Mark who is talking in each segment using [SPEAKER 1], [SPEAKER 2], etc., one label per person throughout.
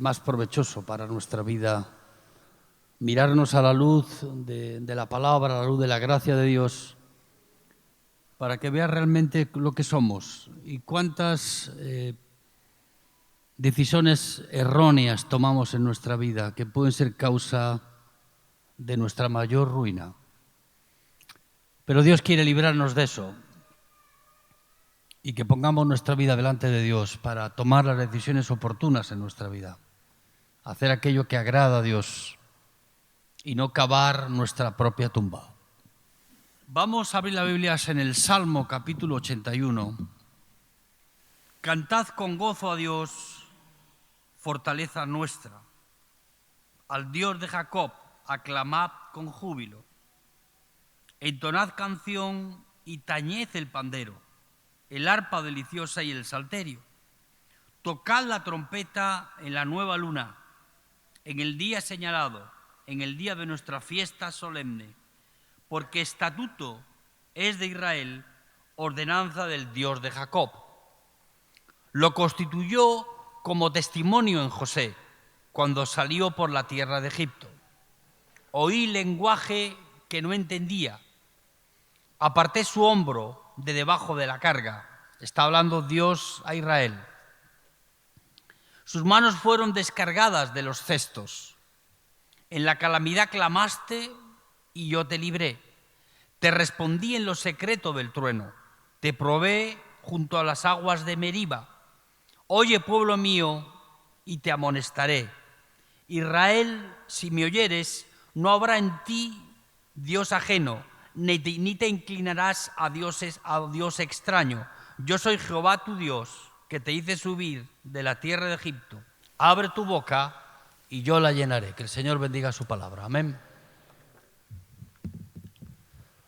[SPEAKER 1] más provechoso para nuestra vida mirarnos a la luz de la palabra, a la luz de la gracia de Dios, para que veas realmente lo que somos y cuántas decisiones erróneas tomamos en nuestra vida que pueden ser causa de nuestra mayor ruina. Pero Dios quiere librarnos de eso y que pongamos nuestra vida delante de Dios para tomar las decisiones oportunas en nuestra vida, hacer aquello que agrada a Dios y no cavar nuestra propia tumba. Vamos a abrir la Biblia en el Salmo capítulo 81. Cantad con gozo a Dios, fortaleza nuestra. Al Dios de Jacob, aclamad con júbilo. Entonad canción y tañed el pandero, el arpa deliciosa y el salterio. Tocad la trompeta en la nueva luna, en el día señalado, en el día de nuestra fiesta solemne, porque estatuto es de Israel, ordenanza del Dios de Jacob. Lo constituyó como testimonio en José, cuando salió por la tierra de Egipto. Oí lenguaje que no entendía. Aparté su hombro de debajo de la carga. Está hablando Dios a Israel. Sus manos fueron descargadas de los cestos. En la calamidad clamaste y yo te libré. Te respondí en lo secreto del trueno. Te probé junto a las aguas de Meriba. Oye, pueblo mío, y te amonestaré. Israel, si me oyeres, no habrá en ti Dios ajeno, ni te inclinarás a Dios extraño. Yo soy Jehová tu Dios, que te hice subir de la tierra de Egipto. Abre tu boca y yo la llenaré. Que el Señor bendiga su palabra. Amén.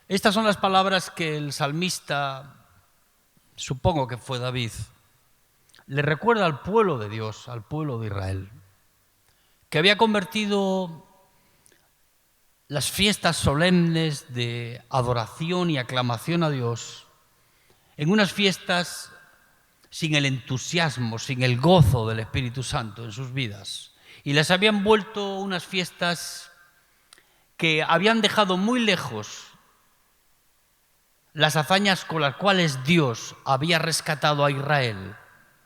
[SPEAKER 1] Estas son las palabras que el salmista, supongo que fue David, le recuerda al pueblo de Dios, al pueblo de Israel, que había convertido las fiestas solemnes de adoración y aclamación a Dios en unas fiestas sin el entusiasmo, sin el gozo del Espíritu Santo en sus vidas. Y las habían vuelto unas fiestas que habían dejado muy lejos las hazañas con las cuales Dios había rescatado a Israel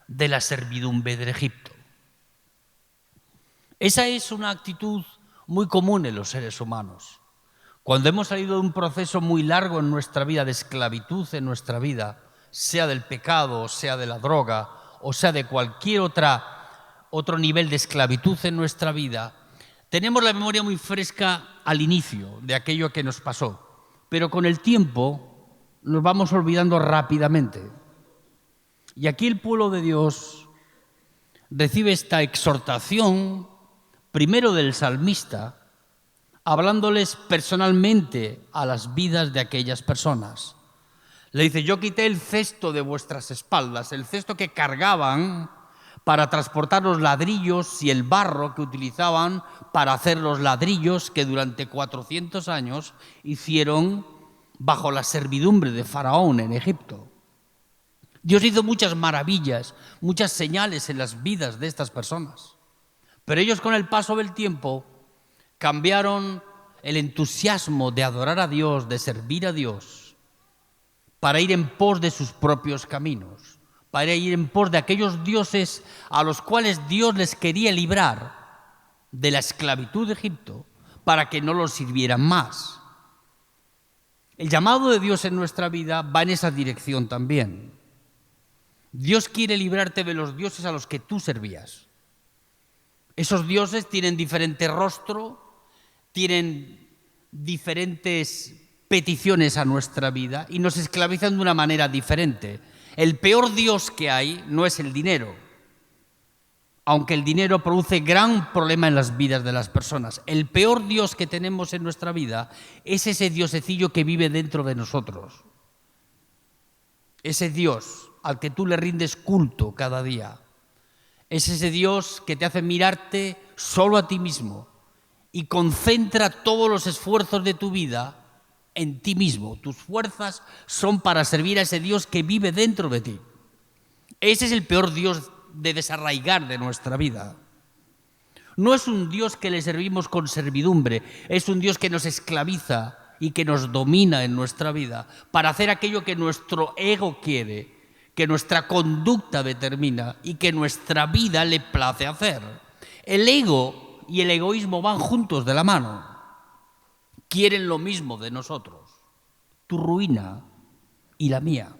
[SPEAKER 1] de la servidumbre de Egipto. Esa es una actitud muy común en los seres humanos. Cuando hemos salido de un proceso muy largo en nuestra vida, de esclavitud en nuestra vida, sea del pecado, sea de la droga, o sea de cualquier otro nivel de esclavitud en nuestra vida, tenemos la memoria muy fresca al inicio de aquello que nos pasó, pero con el tiempo nos vamos olvidando rápidamente. Y aquí el pueblo de Dios recibe esta exhortación, primero del salmista, hablándoles personalmente a las vidas de aquellas personas. Le dice, yo quité el cesto de vuestras espaldas, el cesto que cargaban para transportar los ladrillos y el barro que utilizaban para hacer los ladrillos que durante 400 años hicieron bajo la servidumbre de Faraón en Egipto. Dios hizo muchas maravillas, muchas señales en las vidas de estas personas. Pero ellos con el paso del tiempo cambiaron el entusiasmo de adorar a Dios, de servir a Dios, para ir en pos de sus propios caminos, para ir en pos de aquellos dioses a los cuales Dios les quería librar de la esclavitud de Egipto para que no los sirvieran más. El llamado de Dios en nuestra vida va en esa dirección también. Dios quiere librarte de los dioses a los que tú servías. Esos dioses tienen diferente rostro, tienen diferentes peticiones a nuestra vida y nos esclavizan de una manera diferente. El peor Dios que hay no es el dinero, aunque el dinero produce gran problema en las vidas de las personas. El peor Dios que tenemos en nuestra vida es ese diosecillo que vive dentro de nosotros. Ese Dios al que tú le rindes culto cada día. Es ese Dios que te hace mirarte solo a ti mismo y concentra todos los esfuerzos de tu vida en ti mismo. Tus fuerzas son para servir a ese Dios que vive dentro de ti. Ese es el peor Dios de desarraigar de nuestra vida. No es un Dios que le servimos con servidumbre, es un Dios que nos esclaviza y que nos domina en nuestra vida para hacer aquello que nuestro ego quiere, que nuestra conducta determina y que nuestra vida le place hacer. El ego y el egoísmo van juntos de la mano. Quieren lo mismo de nosotros, tu ruina y la mía.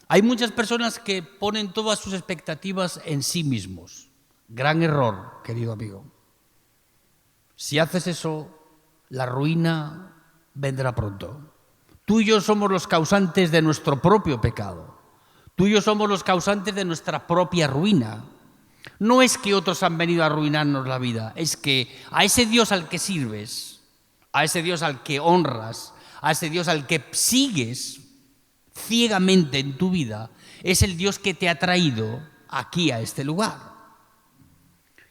[SPEAKER 1] Hay muchas personas que ponen todas sus expectativas en sí mismos. Gran error, querido amigo. Si haces eso, la ruina vendrá pronto. Tú y yo somos los causantes de nuestro propio pecado. Tú y yo somos los causantes de nuestra propia ruina. No es que otros han venido a arruinarnos la vida, es que a ese Dios al que sirves, a ese Dios al que honras, a ese Dios al que sigues ciegamente en tu vida, es el Dios que te ha traído aquí a este lugar.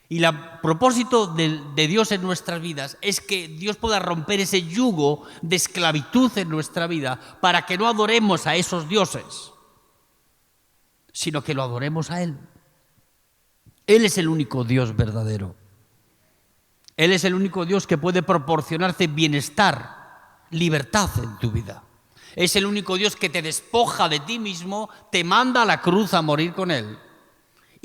[SPEAKER 1] Y el propósito de Dios en nuestras vidas es que Dios pueda romper ese yugo de esclavitud en nuestra vida para que no adoremos a esos dioses, sino que lo adoremos a Él. Él es el único Dios verdadero. Él es el único Dios que puede proporcionarte bienestar, libertad en tu vida. Es el único Dios que te despoja de ti mismo, te manda a la cruz a morir con Él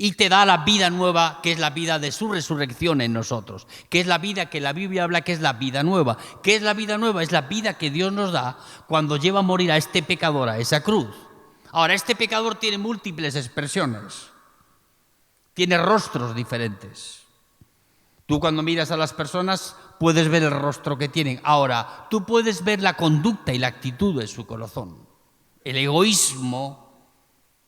[SPEAKER 1] y te da la vida nueva, que es la vida de su resurrección en nosotros, que es la vida que la Biblia habla que es la vida nueva. ¿Qué es la vida nueva? Es la vida que Dios nos da cuando lleva a morir a este pecador a esa cruz. Ahora, este pecador tiene múltiples expresiones, tiene rostros diferentes. Tú cuando miras a las personas puedes ver el rostro que tienen. Ahora, tú puedes ver la conducta y la actitud de su corazón, el egoísmo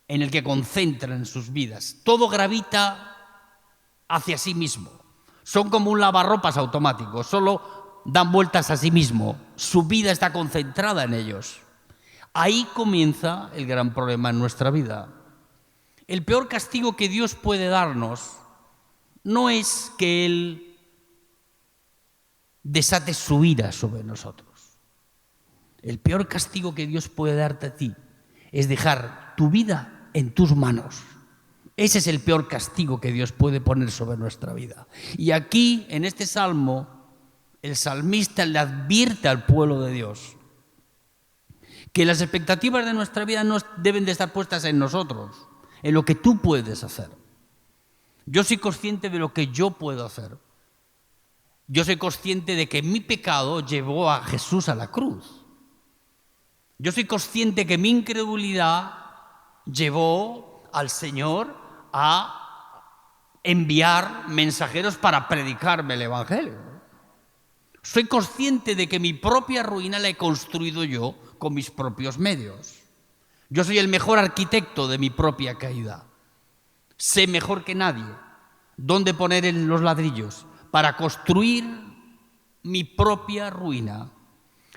[SPEAKER 1] en el que concentran sus vidas. Todo gravita hacia sí mismo. Son como un lavarropas automático, solo dan vueltas a sí mismo. Su vida está concentrada en ellos. Ahí comienza el gran problema en nuestra vida. El peor castigo que Dios puede darnos no es que Él desate su ira sobre nosotros. El peor castigo que Dios puede darte a ti es dejar tu vida en tus manos. Ese es el peor castigo que Dios puede poner sobre nuestra vida. Y aquí, en este salmo, el salmista le advierte al pueblo de Dios que las expectativas de nuestra vida no deben de estar puestas en nosotros, en lo que tú puedes hacer. Yo soy consciente de lo que yo puedo hacer. Yo soy consciente de que mi pecado llevó a Jesús a la cruz. Yo soy consciente que mi incredulidad llevó al Señor a enviar mensajeros para predicarme el Evangelio. Soy consciente de que mi propia ruina la he construido yo con mis propios medios. Yo soy el mejor arquitecto de mi propia caída. Sé mejor que nadie dónde poner los ladrillos para construir mi propia ruina.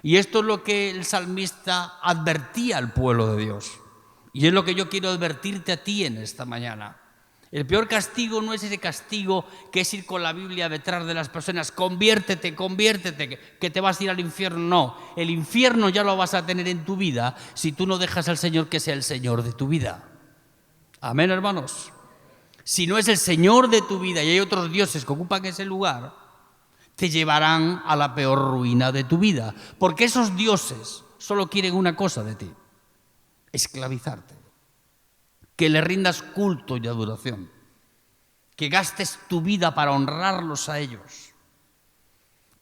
[SPEAKER 1] Y esto es lo que el salmista advertía al pueblo de Dios. Y es lo que yo quiero advertirte a ti en esta mañana. El peor castigo no es ese castigo que es ir con la Biblia detrás de las personas. Conviértete, conviértete, que te vas a ir al infierno. No, el infierno ya lo vas a tener en tu vida si tú no dejas al Señor que sea el Señor de tu vida. Amén, hermanos. Si no es el Señor de tu vida y hay otros dioses que ocupan ese lugar, te llevarán a la peor ruina de tu vida. Porque esos dioses solo quieren una cosa de ti: esclavizarte. Que le rindas culto y adoración, que gastes tu vida para honrarlos a ellos,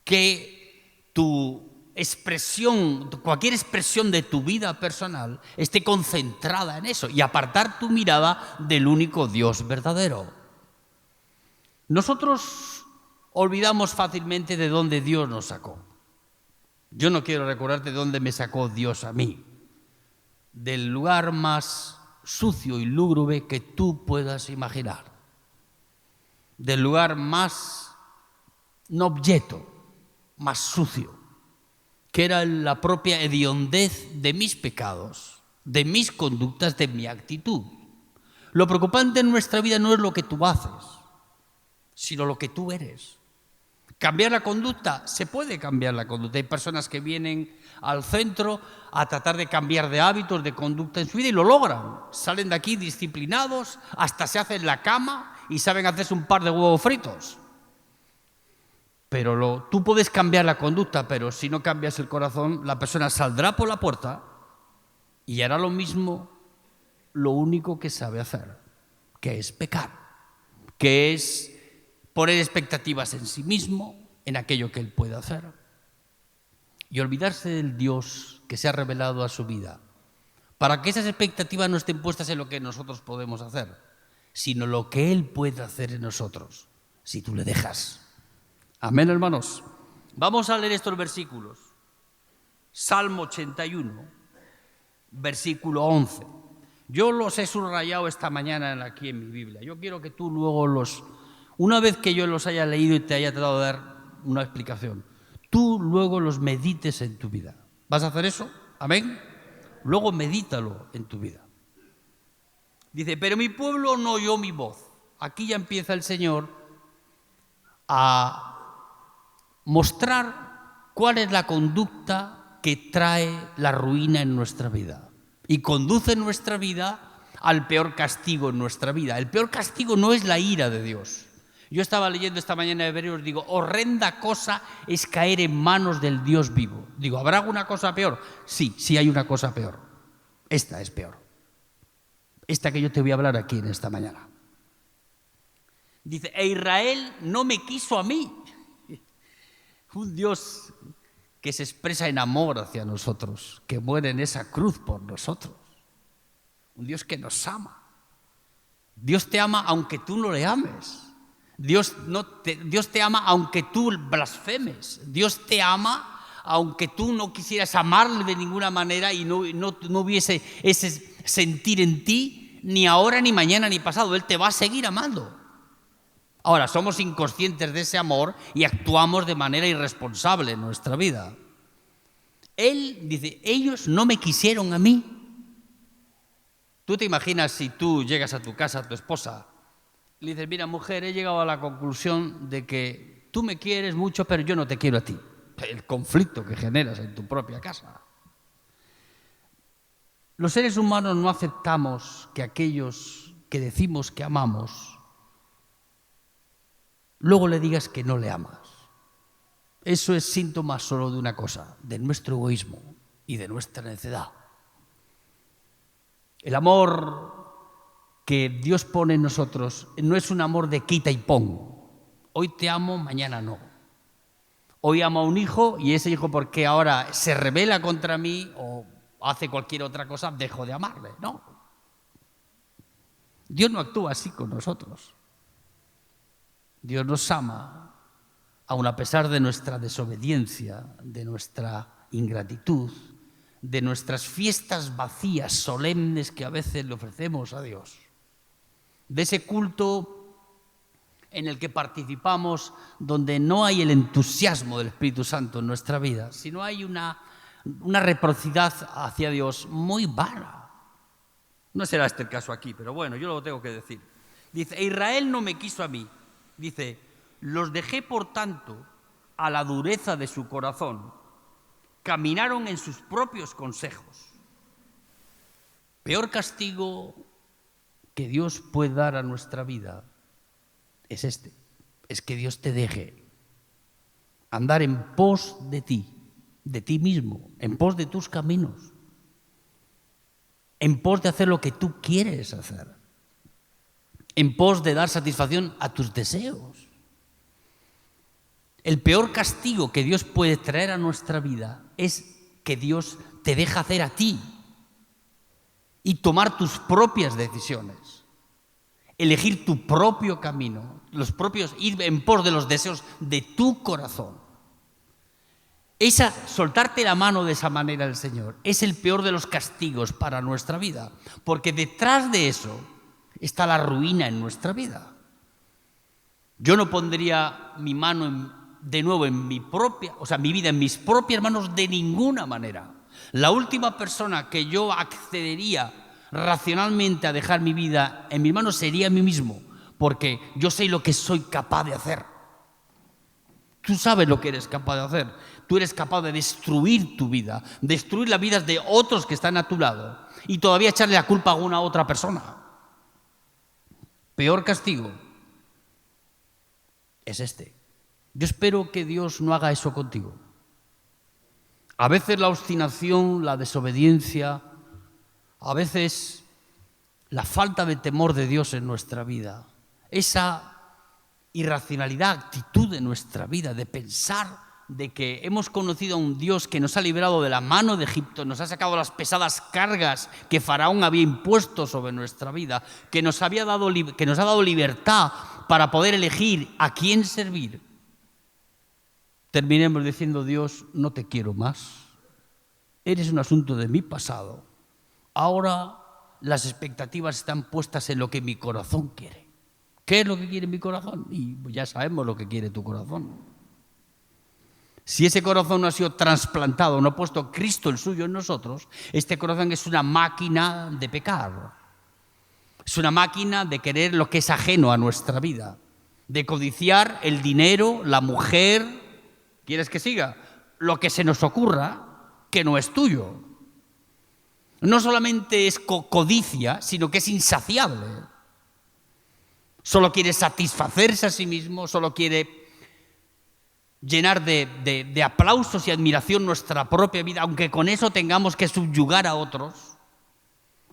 [SPEAKER 1] que tu expresión, cualquier expresión de tu vida personal esté concentrada en eso y apartar tu mirada del único Dios verdadero. Nosotros olvidamos fácilmente de dónde Dios nos sacó. Yo no quiero recordarte de dónde me sacó Dios a mí, del lugar más sucio y lúgubre que tú puedas imaginar, del lugar más no objeto, más sucio, que era la propia hediondez de mis pecados, de mis conductas, de mi actitud. Lo preocupante en nuestra vida no es lo que tú haces, sino lo que tú eres. ¿Cambiar la conducta? Se puede cambiar la conducta. Hay personas que vienen al centro a tratar de cambiar de hábitos, de conducta en su vida y lo logran. Salen de aquí disciplinados, hasta se hacen la cama y saben hacerse un par de huevos fritos. Pero tú puedes cambiar la conducta, pero si no cambias el corazón, la persona saldrá por la puerta y hará lo mismo, lo único que sabe hacer, que es pecar, que es poner expectativas en sí mismo, en aquello que él puede hacer, y olvidarse del Dios que se ha revelado a su vida, para que esas expectativas no estén puestas en lo que nosotros podemos hacer, sino lo que él puede hacer en nosotros, si tú le dejas. Amén, hermanos. Vamos a leer estos versículos. Salmo 81, versículo 11. Yo los he subrayado esta mañana aquí en mi Biblia. Yo quiero que tú luego una vez que yo los haya leído y te haya tratado de dar una explicación, tú luego los medites en tu vida. ¿Vas a hacer eso? Amén. Luego medítalo en tu vida. Dice, pero mi pueblo no oyó mi voz. Aquí ya empieza el Señor a mostrar cuál es la conducta que trae la ruina en nuestra vida y conduce nuestra vida al peor castigo en nuestra vida. El peor castigo no es la ira de Dios. Yo estaba leyendo esta mañana Hebreos, digo, horrenda cosa es caer en manos del Dios vivo. Digo, ¿habrá alguna cosa peor? Sí, sí hay una cosa peor. Esta es peor. Esta que yo te voy a hablar aquí en esta mañana. Dice, e Israel no me quiso a mí. Un Dios que se expresa en amor hacia nosotros, que muere en esa cruz por nosotros. Un Dios que nos ama. Dios te ama aunque tú no le ames. Dios te ama aunque tú blasfemes. Dios te ama aunque tú no quisieras amarle de ninguna manera y no hubiese ese sentir en ti, ni ahora, ni mañana, ni pasado. Él te va a seguir amando. Ahora, somos inconscientes de ese amor y actuamos de manera irresponsable en nuestra vida. Él dice, ellos no me quisieron a mí. Tú te imaginas si tú llegas a tu casa, a tu esposa, y le dices, mira, mujer, he llegado a la conclusión de que tú me quieres mucho, pero yo no te quiero a ti. El conflicto que generas en tu propia casa. Los seres humanos no aceptamos que aquellos que decimos que amamos luego le digas que no le amas. Eso es síntoma solo de una cosa, de nuestro egoísmo y de nuestra necedad. El amor que Dios pone en nosotros no es un amor de quita y pon. Hoy te amo, mañana no. Hoy amo a un hijo y ese hijo, porque ahora se rebela contra mí o hace cualquier otra cosa, dejo de amarle. No. Dios no actúa así con nosotros. Dios nos ama, aun a pesar de nuestra desobediencia, de nuestra ingratitud, de nuestras fiestas vacías, solemnes que a veces le ofrecemos a Dios, de ese culto en el que participamos donde no hay el entusiasmo del Espíritu Santo en nuestra vida, sino hay una reciprocidad hacia Dios muy vana. No será este el caso aquí, pero bueno, yo lo tengo que decir. Dice, Israel no me quiso a mí. Dice, los dejé por tanto a la dureza de su corazón, caminaron en sus propios consejos. Peor castigo que Dios puede dar a nuestra vida es este, es que Dios te deje andar en pos de ti mismo, en pos de tus caminos, en pos de hacer lo que tú quieres hacer, en pos de dar satisfacción a tus deseos. El peor castigo que Dios puede traer a nuestra vida es que Dios te deja hacer a ti y tomar tus propias decisiones, elegir tu propio camino, ir en pos de los deseos de tu corazón. Soltarte la mano de esa manera al Señor es el peor de los castigos para nuestra vida, porque detrás de eso está la ruina en nuestra vida. Yo no pondría mi mano de nuevo en mi vida en mis propias manos de ninguna manera. La última persona que yo accedería racionalmente a dejar mi vida en mis manos sería a mí mismo, porque yo sé lo que soy capaz de hacer. Tú sabes lo que eres capaz de hacer. Tú eres capaz de destruir tu vida, destruir las vidas de otros que están a tu lado y todavía echarle la culpa a una otra persona. Peor castigo es este. Yo espero que Dios no haga eso contigo. A veces la obstinación, la desobediencia, a veces la falta de temor de Dios en nuestra vida, esa irracionalidad, actitud de nuestra vida, de pensar de que hemos conocido a un Dios que nos ha librado de la mano de Egipto, nos ha sacado las pesadas cargas que Faraón había impuesto sobre nuestra vida, que nos ha dado libertad para poder elegir a quién servir. Terminemos diciendo: Dios, no te quiero más. Eres un asunto de mi pasado. Ahora las expectativas están puestas en lo que mi corazón quiere. ¿Qué es lo que quiere mi corazón? Y ya sabemos lo que quiere tu corazón. Si ese corazón no ha sido trasplantado, no ha puesto Cristo el suyo en nosotros, este corazón es una máquina de pecar. Es una máquina de querer lo que es ajeno a nuestra vida, de codiciar el dinero, la mujer. ¿Quieres que siga? Lo que se nos ocurra que no es tuyo. No solamente es codicia, sino que es insaciable. Solo quiere satisfacerse a sí mismo, solo quiere llenar de aplausos y admiración nuestra propia vida, aunque con eso tengamos que subyugar a otros.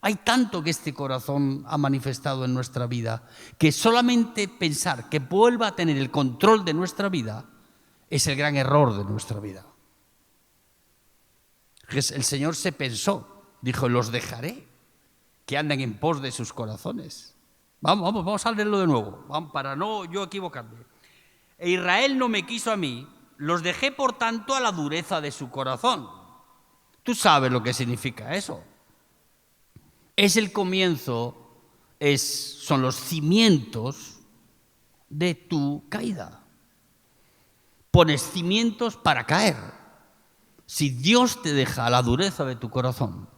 [SPEAKER 1] Hay tanto que este corazón ha manifestado en nuestra vida, que solamente pensar que vuelva a tener el control de nuestra vida es el gran error de nuestra vida. El Señor se pensó, dijo: los dejaré, que andan en pos de sus corazones. Vamos a leerlo de nuevo, para no yo equivocarme. E Israel no me quiso a mí, los dejé por tanto a la dureza de su corazón. Tú sabes lo que significa eso. Es el comienzo, son los cimientos de tu caída. Pones cimientos para caer. Si Dios te deja a la dureza de tu corazón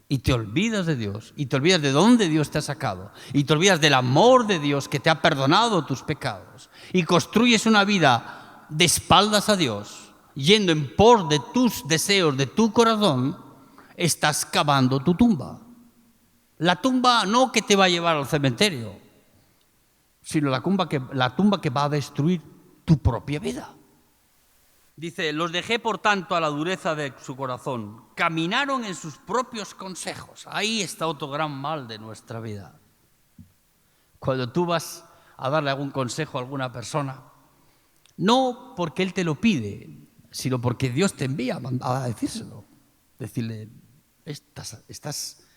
[SPEAKER 1] y te olvidas de Dios, y te olvidas de dónde Dios te ha sacado, y te olvidas del amor de Dios que te ha perdonado tus pecados, y construyes una vida de espaldas a Dios, yendo en pos de tus deseos, de tu corazón, estás cavando tu tumba. La tumba no que te va a llevar al cementerio, sino la tumba que va a destruir tu propia vida. Dice: los dejé por tanto a la dureza de su corazón, caminaron en sus propios consejos. Ahí está otro gran mal de nuestra vida. Cuando tú vas a darle algún consejo a alguna persona, no porque él te lo pide, sino porque Dios te envía a decírselo. Decirle: estás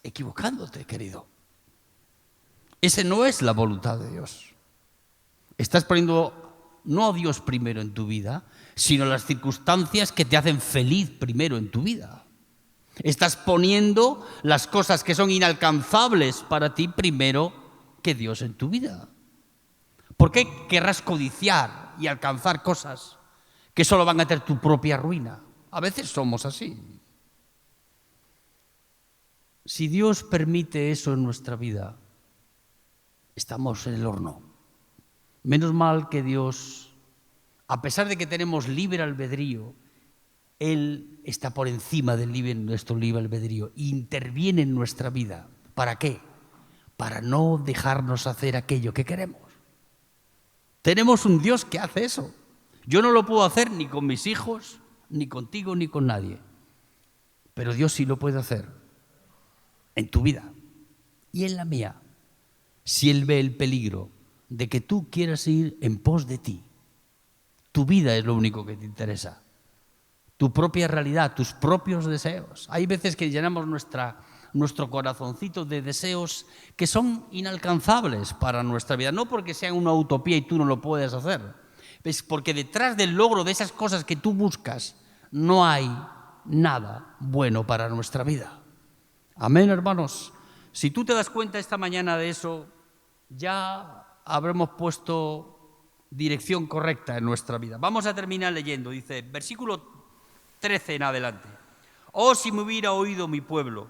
[SPEAKER 1] equivocándote, querido. Esa no es la voluntad de Dios. Estás poniendo no a Dios primero en tu vida, sino las circunstancias que te hacen feliz primero en tu vida. Estás poniendo las cosas que son inalcanzables para ti primero que Dios en tu vida. ¿Por qué querrás codiciar y alcanzar cosas que solo van a tener tu propia ruina? A veces somos así. Si Dios permite eso en nuestra vida, estamos en el horno. Menos mal que Dios, a pesar de que tenemos libre albedrío, Él está por encima de nuestro libre albedrío e interviene en nuestra vida. ¿Para qué? Para no dejarnos hacer aquello que queremos. Tenemos un Dios que hace eso. Yo no lo puedo hacer ni con mis hijos, ni contigo, ni con nadie. Pero Dios sí lo puede hacer en tu vida y en la mía. Si Él ve el peligro de que tú quieras ir en pos de ti. Tu vida es lo único que te interesa. Tu propia realidad, tus propios deseos. Hay veces que llenamos nuestro corazoncito de deseos que son inalcanzables para nuestra vida. No porque sean una utopía y tú no lo puedes hacer. Es porque detrás del logro de esas cosas que tú buscas no hay nada bueno para nuestra vida. Amén, hermanos. Si tú te das cuenta esta mañana de eso, ya habremos puesto dirección correcta en nuestra vida. Vamos a terminar leyendo. Dice, versículo 13 en adelante. Oh, si me hubiera oído mi pueblo,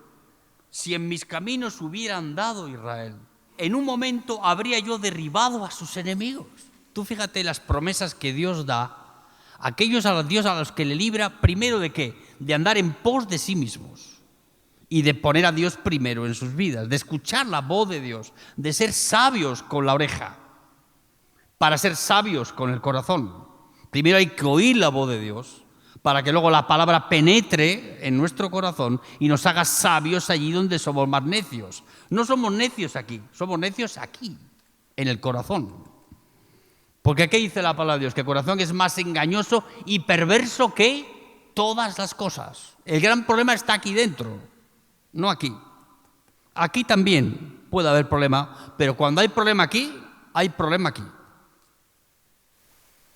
[SPEAKER 1] si en mis caminos hubiera andado Israel, en un momento habría yo derribado a sus enemigos. Tú fíjate las promesas que Dios da a Dios a los que le libra, primero ¿de qué? De andar en pos de sí mismos. Y de poner a Dios primero en sus vidas, de escuchar la voz de Dios, de ser sabios con la oreja. para ser sabios con el corazón. Primero hay que oír la voz de Dios para que luego la palabra penetre en nuestro corazón y nos haga sabios allí donde somos más necios. No somos necios aquí, somos necios aquí, en el corazón. Porque ¿qué dice la palabra de Dios? Que el corazón es más engañoso y perverso que todas las cosas. El gran problema está aquí dentro, no aquí. Aquí también puede haber problema, pero cuando hay problema aquí, hay problema aquí.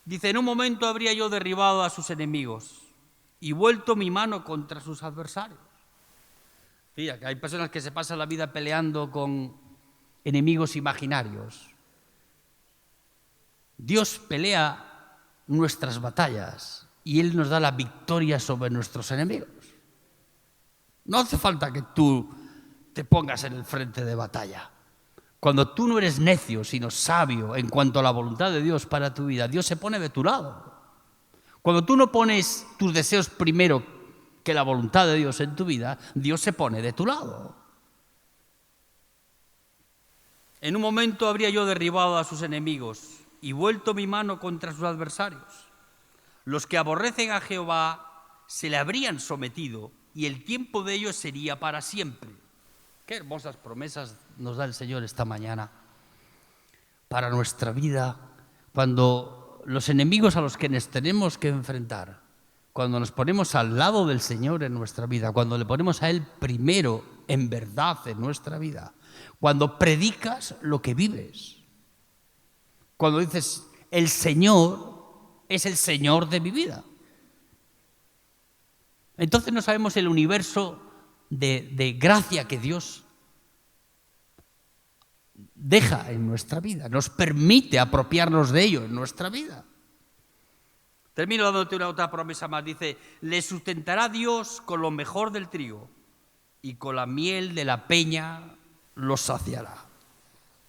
[SPEAKER 1] Dice, en un momento habría yo derribado a sus enemigos y vuelto mi mano contra sus adversarios. Fíjate, que hay personas que se pasan la vida peleando con enemigos imaginarios. Dios pelea nuestras batallas y Él nos da la victoria sobre nuestros enemigos. No hace falta que tú te pongas en el frente de batalla. Cuando tú no eres necio, sino sabio en cuanto a la voluntad de Dios para tu vida, Dios se pone de tu lado. Cuando tú no pones tus deseos primero que la voluntad de Dios en tu vida, Dios se pone de tu lado. En un momento habría yo derribado a sus enemigos y vuelto mi mano contra sus adversarios. Los que aborrecen a Jehová se le habrían sometido y el tiempo de ellos sería para siempre. Qué hermosas promesas nos da el Señor esta mañana para nuestra vida, cuando los enemigos a los que nos tenemos que enfrentar, cuando nos ponemos al lado del Señor en nuestra vida, cuando le ponemos a Él primero en verdad en nuestra vida, cuando predicas lo que vives, cuando dices, el Señor es el Señor de mi vida. Entonces no sabemos el universo de gracia que Dios deja en nuestra vida, nos permite apropiarnos de ello en nuestra vida. Termino dándote una otra promesa más. Dice, le sustentará Dios con lo mejor del trigo y con la miel de la peña los saciará.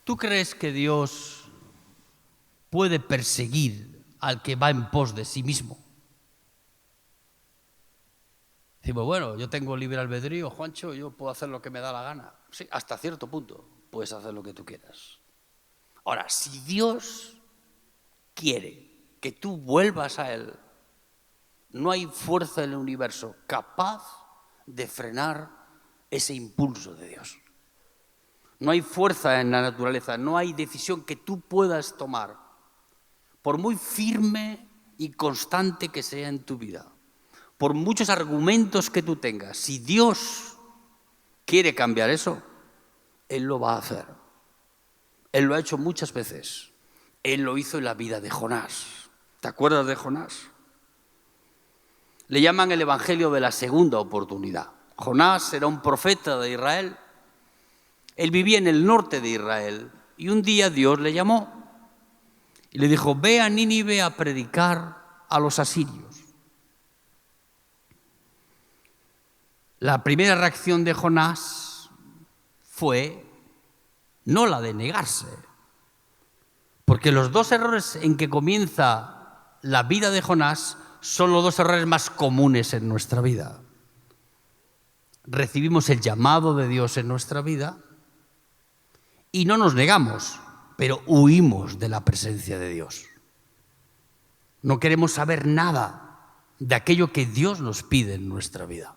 [SPEAKER 1] ¿Tú crees que Dios puede perseguir al que va en pos de sí mismo? Decimos, bueno, yo tengo libre albedrío, Juancho, yo puedo hacer lo que me da la gana. Sí, hasta cierto punto puedes hacer lo que tú quieras. Ahora, si Dios quiere que tú vuelvas a Él, no hay fuerza en el universo capaz de frenar ese impulso de Dios. No hay fuerza en la naturaleza, no hay decisión que tú puedas tomar, por muy firme y constante que sea en tu vida, por muchos argumentos que tú tengas. Si Dios quiere cambiar eso, Él lo va a hacer. Él lo ha hecho muchas veces. Él lo hizo en la vida de Jonás. ¿Te acuerdas de Jonás? Le llaman el evangelio de la segunda oportunidad. Jonás era un profeta de Israel. Él vivía en el norte de Israel y un día Dios le llamó y le dijo, ve a Nínive a predicar a los asirios. La primera reacción de Jonás fue no la de negarse, porque los dos errores en que comienza la vida de Jonás son los dos errores más comunes en nuestra vida. Recibimos el llamado de Dios en nuestra vida y no nos negamos, pero huimos de la presencia de Dios. No queremos saber nada de aquello que Dios nos pide en nuestra vida.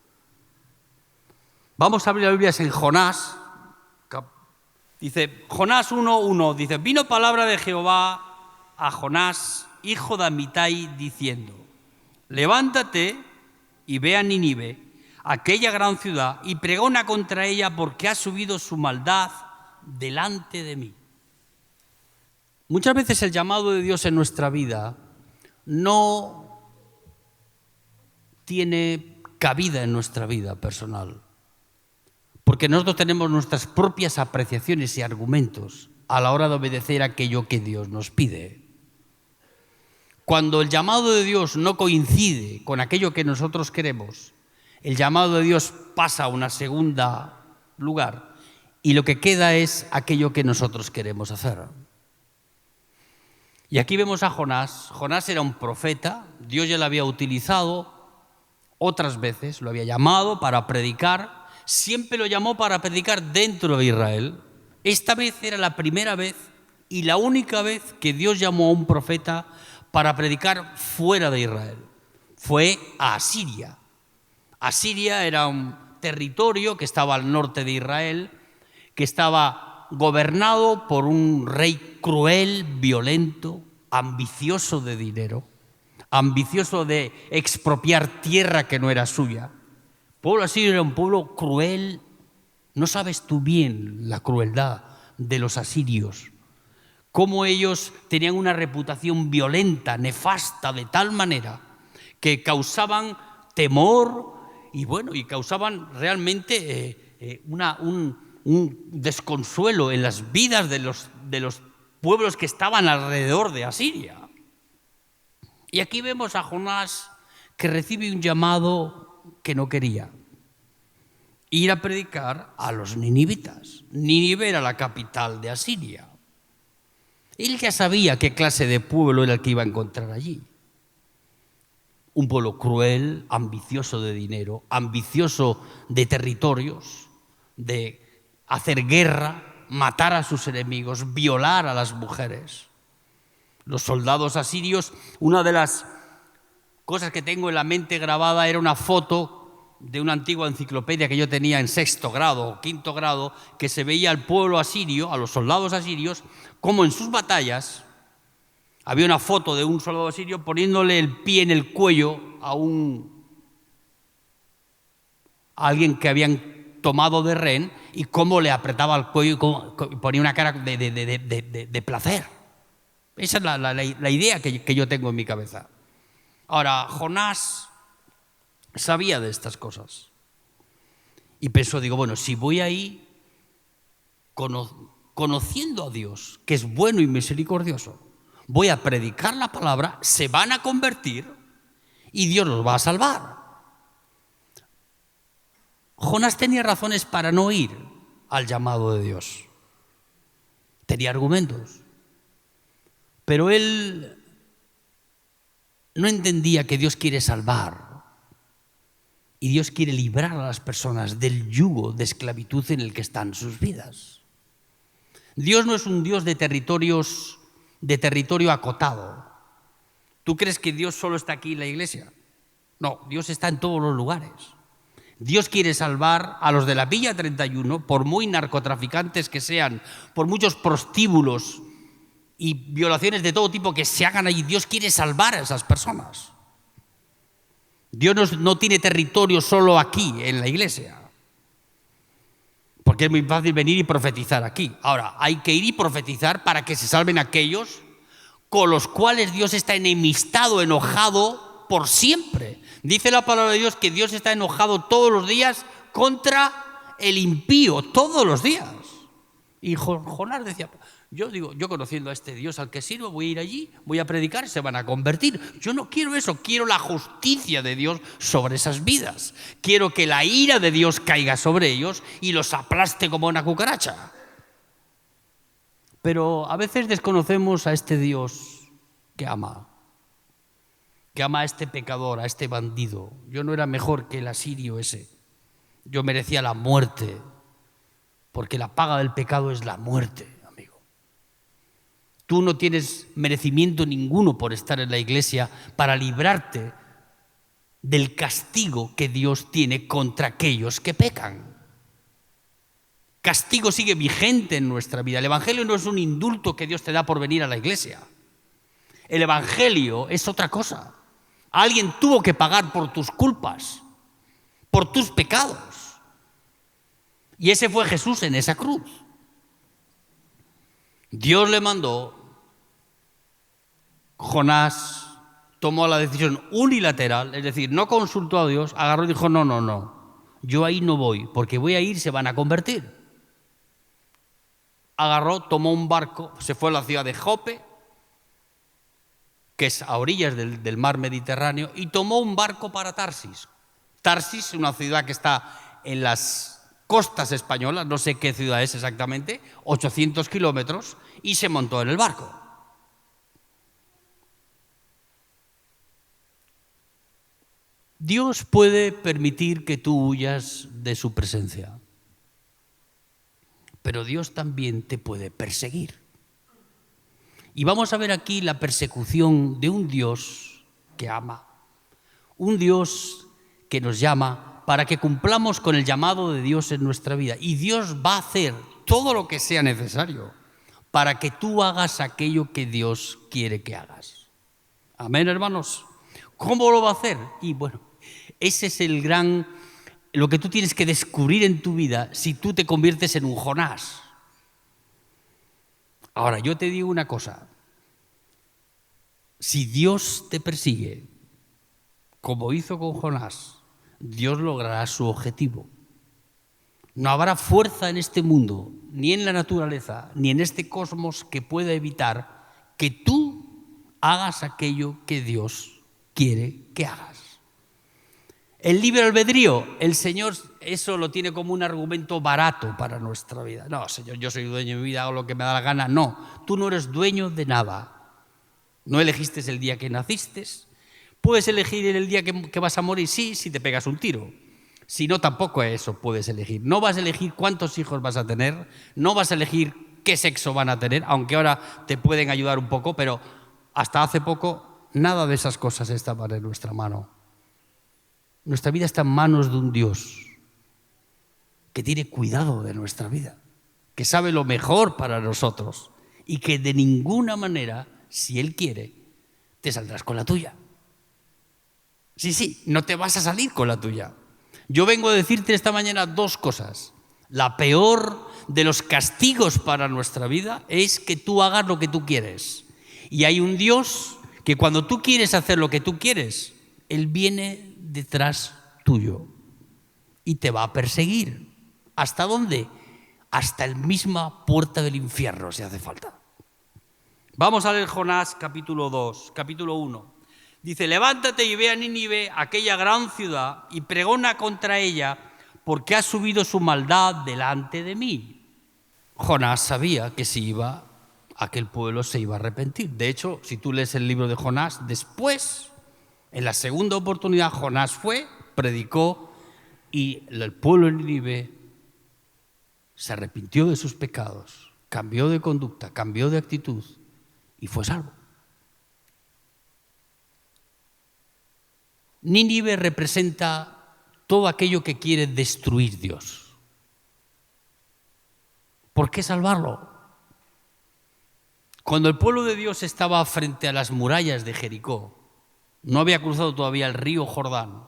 [SPEAKER 1] Vamos a abrir las Biblias en Jonás. Dice, Jonás 1:1, dice, vino palabra de Jehová a Jonás, hijo de Amitai, diciendo, levántate y ve a Nínive, aquella gran ciudad, y pregona contra ella porque ha subido su maldad delante de mí. Muchas veces el llamado de Dios en nuestra vida no tiene cabida en nuestra vida personal, porque nosotros tenemos nuestras propias apreciaciones y argumentos a la hora de obedecer aquello que Dios nos pide. Cuando el llamado de Dios no coincide con aquello que nosotros queremos, el llamado de Dios pasa a una segunda lugar y lo que queda es aquello que nosotros queremos hacer. Y aquí vemos a Jonás. Jonás era un profeta, Dios ya lo había utilizado otras veces, lo había llamado para predicar. Siempre lo llamó para predicar dentro de Israel. Esta vez era la primera vez y la única vez que Dios llamó a un profeta para predicar fuera de Israel fue a Asiria. Asiria era un territorio que estaba al norte de Israel, que estaba gobernado por un rey cruel, violento, ambicioso de dinero, ambicioso de expropiar tierra que no era suya. El pueblo asirio era un pueblo cruel. No sabes tú bien la crueldad de los asirios, cómo ellos tenían una reputación violenta, nefasta, de tal manera que causaban temor y causaban realmente un desconsuelo en las vidas de los pueblos que estaban alrededor de Asiria. Y aquí vemos a Jonás que recibe un llamado que no quería: ir a predicar a los ninivitas. Nínive era la capital de Asiria. Él ya sabía qué clase de pueblo era el que iba a encontrar allí. Un pueblo cruel, ambicioso de dinero, ambicioso de territorios, de hacer guerra, matar a sus enemigos, violar a las mujeres. Los soldados asirios, una de las cosas que tengo en la mente grabada era una foto de una antigua enciclopedia que yo tenía en 6º grado o 5º grado, que se veía al pueblo asirio, a los soldados asirios, como en sus batallas había una foto de un soldado asirio poniéndole el pie en el cuello a alguien que habían tomado de rehén, y cómo le apretaba el cuello y ponía una cara de placer. Esa es la idea que yo tengo en mi cabeza. Ahora, Jonás sabía de estas cosas y pensó, bueno, si voy ahí conociendo a Dios, que es bueno y misericordioso, voy a predicar la palabra, se van a convertir y Dios los va a salvar. Jonás tenía razones para no ir al llamado de Dios. Tenía argumentos. Pero él no entendía que Dios quiere salvar y Dios quiere librar a las personas del yugo de esclavitud en el que están sus vidas. Dios no es un Dios de territorio acotado. ¿Tú crees que Dios solo está aquí en la iglesia? No, Dios está en todos los lugares. Dios quiere salvar a los de la Villa 31, por muy narcotraficantes que sean, por muchos prostíbulos y violaciones de todo tipo que se hagan allí. Dios quiere salvar a esas personas. Dios no tiene territorio solo aquí, en la iglesia. Porque es muy fácil venir y profetizar aquí. Ahora, hay que ir y profetizar para que se salven aquellos con los cuales Dios está enemistado, enojado por siempre. Dice la palabra de Dios que Dios está enojado todos los días contra el impío, todos los días. Y Jonás decía, yo conociendo a este Dios al que sirvo, voy a ir allí, voy a predicar, se van a convertir. Yo no quiero eso, quiero la justicia de Dios sobre esas vidas. Quiero que la ira de Dios caiga sobre ellos y los aplaste como una cucaracha. Pero a veces desconocemos a este Dios que ama a este pecador, a este bandido. Yo no era mejor que el asirio ese. Yo merecía la muerte, porque la paga del pecado es la muerte, amigo. Tú no tienes merecimiento ninguno por estar en la iglesia para librarte del castigo que Dios tiene contra aquellos que pecan. Castigo sigue vigente en nuestra vida. El Evangelio no es un indulto que Dios te da por venir a la iglesia. El Evangelio es otra cosa. Alguien tuvo que pagar por tus culpas, por tus pecados. Y ese fue Jesús en esa cruz. Dios le mandó, Jonás tomó la decisión unilateral, es decir, no consultó a Dios, agarró y dijo, no, yo ahí no voy, porque voy a ir, se van a convertir. Agarró, tomó un barco, se fue a la ciudad de Jope, que es a orillas del mar Mediterráneo, y tomó un barco para Tarsis. Tarsis, una ciudad que está en las costas españolas, no sé qué ciudad es exactamente, 800 kilómetros, y se montó en el barco. Dios puede permitir que tú huyas de su presencia, pero Dios también te puede perseguir. Y vamos a ver aquí la persecución de un Dios que ama, un Dios que nos llama para que cumplamos con el llamado de Dios en nuestra vida. Y Dios va a hacer todo lo que sea necesario para que tú hagas aquello que Dios quiere que hagas. Amén, hermanos. ¿Cómo lo va a hacer? Y bueno, ese es lo que tú tienes que descubrir en tu vida si tú te conviertes en un Jonás. Ahora, yo te digo una cosa. Si Dios te persigue, como hizo con Jonás, Dios logrará su objetivo. No habrá fuerza en este mundo, ni en la naturaleza, ni en este cosmos que pueda evitar que tú hagas aquello que Dios quiere que hagas. El libre albedrío, el Señor eso lo tiene como un argumento barato para nuestra vida. No, Señor, yo soy dueño de mi vida, hago lo que me da la gana. No, tú no eres dueño de nada. No elegiste el día que naciste. Puedes elegir el día que vas a morir, sí, si te pegas un tiro. Si no, tampoco eso puedes elegir. No vas a elegir cuántos hijos vas a tener, no vas a elegir qué sexo van a tener, aunque ahora te pueden ayudar un poco, pero hasta hace poco nada de esas cosas estaban en nuestra mano. Nuestra vida está en manos de un Dios que tiene cuidado de nuestra vida, que sabe lo mejor para nosotros y que de ninguna manera, si Él quiere, te saldrás con la tuya. Sí, no te vas a salir con la tuya. Yo vengo a decirte esta mañana dos cosas. La peor de los castigos para nuestra vida es que tú hagas lo que tú quieres. Y hay un Dios que cuando tú quieres hacer lo que tú quieres, Él viene detrás tuyo y te va a perseguir. ¿Hasta dónde? Hasta la misma puerta del infierno, si hace falta. Vamos a leer Jonás capítulo 1. Dice, levántate y ve a Nínive, aquella gran ciudad, y pregona contra ella, porque ha subido su maldad delante de mí. Jonás sabía que si iba, aquel pueblo se iba a arrepentir. De hecho, si tú lees el libro de Jonás, después, en la segunda oportunidad, Jonás fue, predicó, y el pueblo de Nínive se arrepintió de sus pecados, cambió de conducta, cambió de actitud, y fue salvo. Nínive representa todo aquello que quiere destruir Dios. ¿Por qué salvarlo? Cuando el pueblo de Dios estaba frente a las murallas de Jericó, no había cruzado todavía el río Jordán,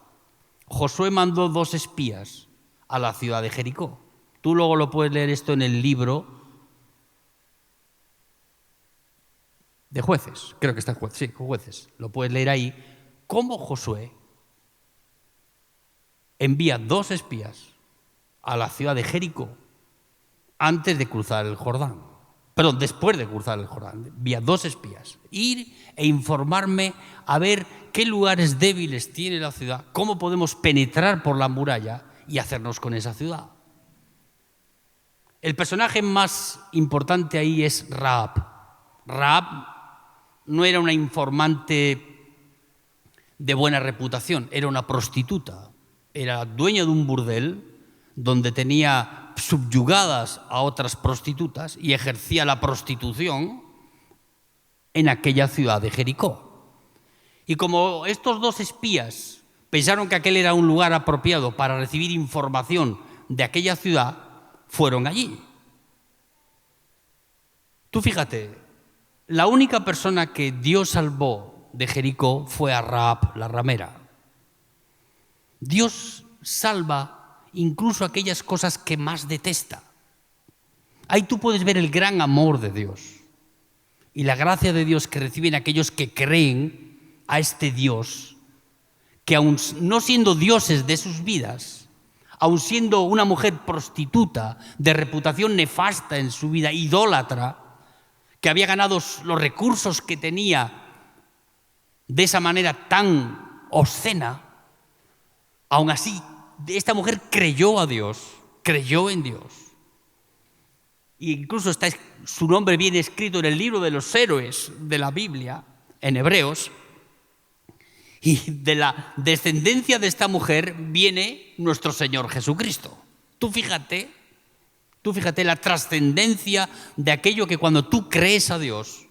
[SPEAKER 1] Josué mandó 2 espías a la ciudad de Jericó. Tú luego lo puedes leer esto en el libro de Jueces, creo que está en Jueces, sí, Jueces. Lo puedes leer ahí, cómo Josué envía 2 espías a la ciudad de Jericó antes de cruzar el Jordán. Perdón, después de cruzar el Jordán. Envía 2 espías. Ir e informarme a ver qué lugares débiles tiene la ciudad, cómo podemos penetrar por la muralla y hacernos con esa ciudad. El personaje más importante ahí es Rahab. Rahab no era una informante de buena reputación, era una prostituta. Era dueña de un burdel donde tenía subyugadas a otras prostitutas y ejercía la prostitución en aquella ciudad de Jericó. Y como estos 2 espías pensaron que aquel era un lugar apropiado para recibir información de aquella ciudad, fueron allí. Tú fíjate, la única persona que Dios salvó de Jericó fue a Rahab, la ramera. Dios salva incluso aquellas cosas que más detesta. Ahí tú puedes ver el gran amor de Dios y la gracia de Dios que reciben aquellos que creen a este Dios, que aun no siendo dioses de sus vidas, aun siendo una mujer prostituta de reputación nefasta en su vida, idólatra, que había ganado los recursos que tenía de esa manera tan obscena, aún así, esta mujer creyó a Dios, creyó en Dios. E incluso está su nombre viene escrito en el libro de los héroes de la Biblia, en Hebreos. Y de la descendencia de esta mujer viene nuestro Señor Jesucristo. Tú fíjate la trascendencia de aquello que cuando tú crees a Dios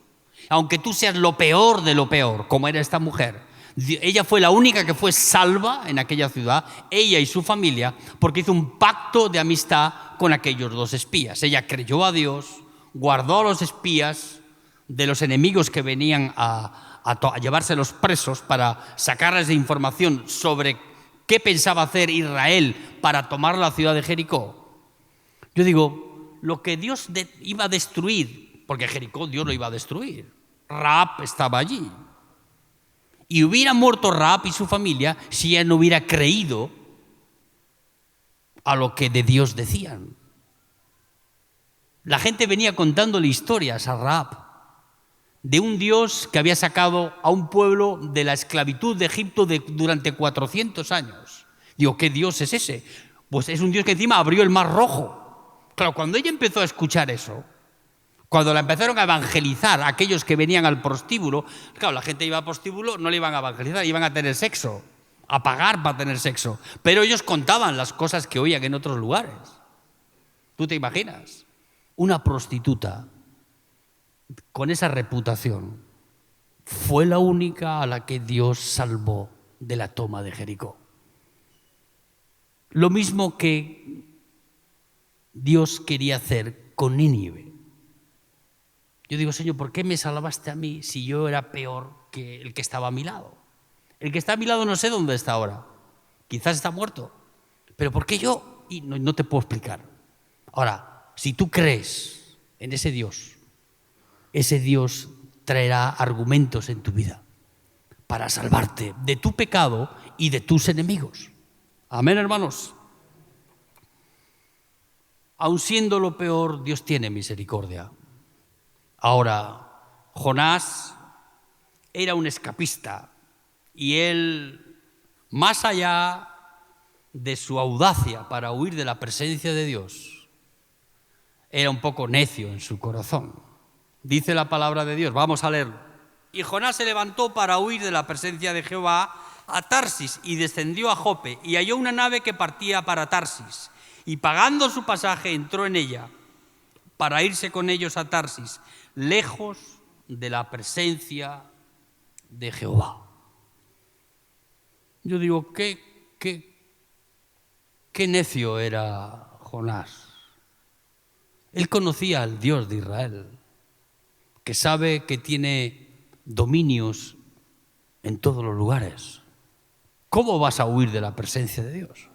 [SPEAKER 1] Aunque tú seas lo peor de lo peor, como era esta mujer, ella fue la única que fue salva en aquella ciudad, ella y su familia, porque hizo un pacto de amistad con aquellos dos espías. Ella creyó a Dios, guardó a los espías de los enemigos que venían a llevárselos presos para sacarles de información sobre qué pensaba hacer Israel para tomar la ciudad de Jericó. Yo digo, lo que Dios iba a destruir, porque Jericó Dios lo iba a destruir, Rahab estaba allí. Y hubiera muerto Rahab y su familia si ella no hubiera creído a lo que de Dios decían. La gente venía contándole historias a Rahab de un Dios que había sacado a un pueblo de la esclavitud de Egipto durante 400 años. Digo, ¿qué Dios es ese? Pues es un Dios que encima abrió el Mar Rojo. Claro, cuando ella empezó a escuchar eso, cuando la empezaron a evangelizar aquellos que venían al prostíbulo, claro, la gente iba al prostíbulo, no le iban a evangelizar, iban a tener sexo, a pagar para tener sexo. Pero ellos contaban las cosas que oían en otros lugares. ¿Tú te imaginas? Una prostituta con esa reputación fue la única a la que Dios salvó de la toma de Jericó. Lo mismo que Dios quería hacer con Nínive. Yo digo, Señor, ¿por qué me salvaste a mí si yo era peor que el que estaba a mi lado? El que está a mi lado no sé dónde está ahora. Quizás está muerto. Pero ¿por qué yo? Y no te puedo explicar. Ahora, si tú crees en ese Dios traerá argumentos en tu vida para salvarte de tu pecado y de tus enemigos. Amén, hermanos. Aun siendo lo peor, Dios tiene misericordia. Ahora, Jonás era un escapista y él, más allá de su audacia para huir de la presencia de Dios, era un poco necio en su corazón. Dice la palabra de Dios, vamos a leerlo. Y Jonás se levantó para huir de la presencia de Jehová a Tarsis y descendió a Jope y halló una nave que partía para Tarsis y pagando su pasaje entró en ella para irse con ellos a Tarsis, lejos de la presencia de Jehová. Yo digo, qué necio era Jonás. Él conocía al Dios de Israel, que sabe que tiene dominios en todos los lugares. ¿Cómo vas a huir de la presencia de Dios?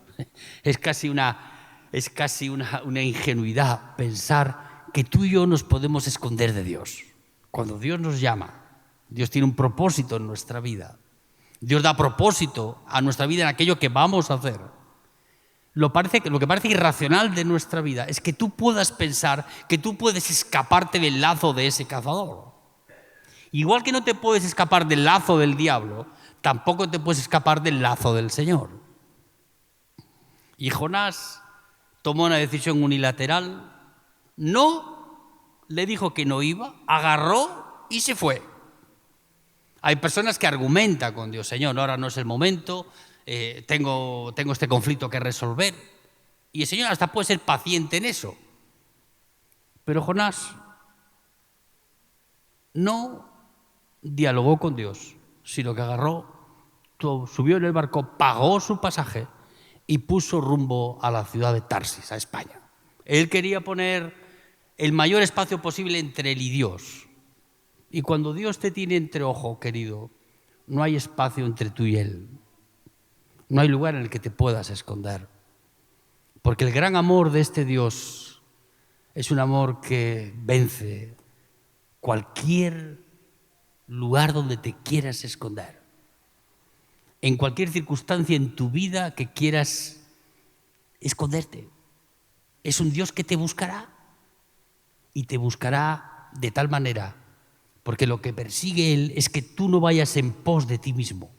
[SPEAKER 1] Es casi una ingenuidad pensar que tú y yo nos podemos esconder de Dios. Cuando Dios nos llama, Dios tiene un propósito en nuestra vida. Dios da propósito a nuestra vida en aquello que vamos a hacer. Lo que parece irracional de nuestra vida es que tú puedas pensar que tú puedes escaparte del lazo de ese cazador. Igual que no te puedes escapar del lazo del diablo, tampoco te puedes escapar del lazo del Señor. Y Jonás tomó una decisión unilateral, no le dijo que no iba, agarró y se fue. Hay personas que argumentan con Dios, Señor, ahora no es el momento, tengo este conflicto que resolver. Y el Señor hasta puede ser paciente en eso. Pero Jonás no dialogó con Dios, sino que agarró, subió en el barco, pagó su pasaje y puso rumbo a la ciudad de Tarsis, a España. Él quería poner el mayor espacio posible entre él y Dios. Y cuando Dios te tiene entre ojo, querido, no hay espacio entre tú y Él. No hay lugar en el que te puedas esconder. Porque el gran amor de este Dios es un amor que vence cualquier lugar donde te quieras esconder. En cualquier circunstancia en tu vida que quieras esconderte. Es un Dios que te buscará. Y te buscará de tal manera, porque lo que persigue Él es que tú no vayas en pos de ti mismo,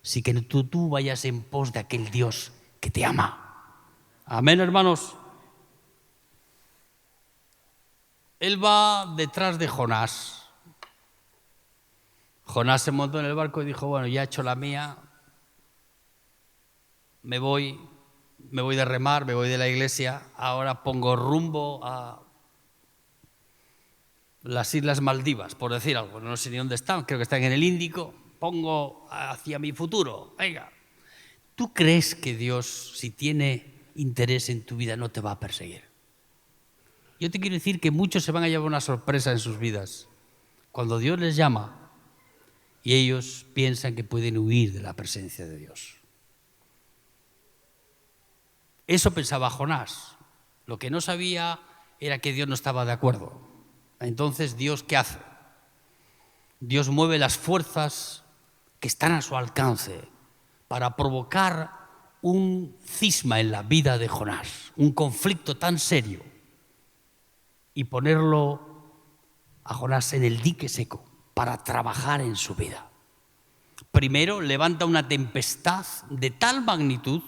[SPEAKER 1] sino que tú vayas en pos de aquel Dios que te ama. Amén, hermanos. Él va detrás de Jonás. Jonás se montó en el barco y dijo, bueno, ya he hecho la mía, me voy de remar, me voy de la iglesia, ahora pongo rumbo las Islas Maldivas, por decir algo, no sé ni dónde están, creo que están en el Índico, pongo hacia mi futuro, venga. ¿Tú crees que Dios, si tiene interés en tu vida, no te va a perseguir? Yo te quiero decir que muchos se van a llevar una sorpresa en sus vidas cuando Dios les llama y ellos piensan que pueden huir de la presencia de Dios. Eso pensaba Jonás. Lo que no sabía era que Dios no estaba de acuerdo. Entonces, ¿Dios qué hace? Dios mueve las fuerzas que están a su alcance para provocar un cisma en la vida de Jonás, un conflicto tan serio, y ponerlo a Jonás en el dique seco para trabajar en su vida. Primero, levanta una tempestad de tal magnitud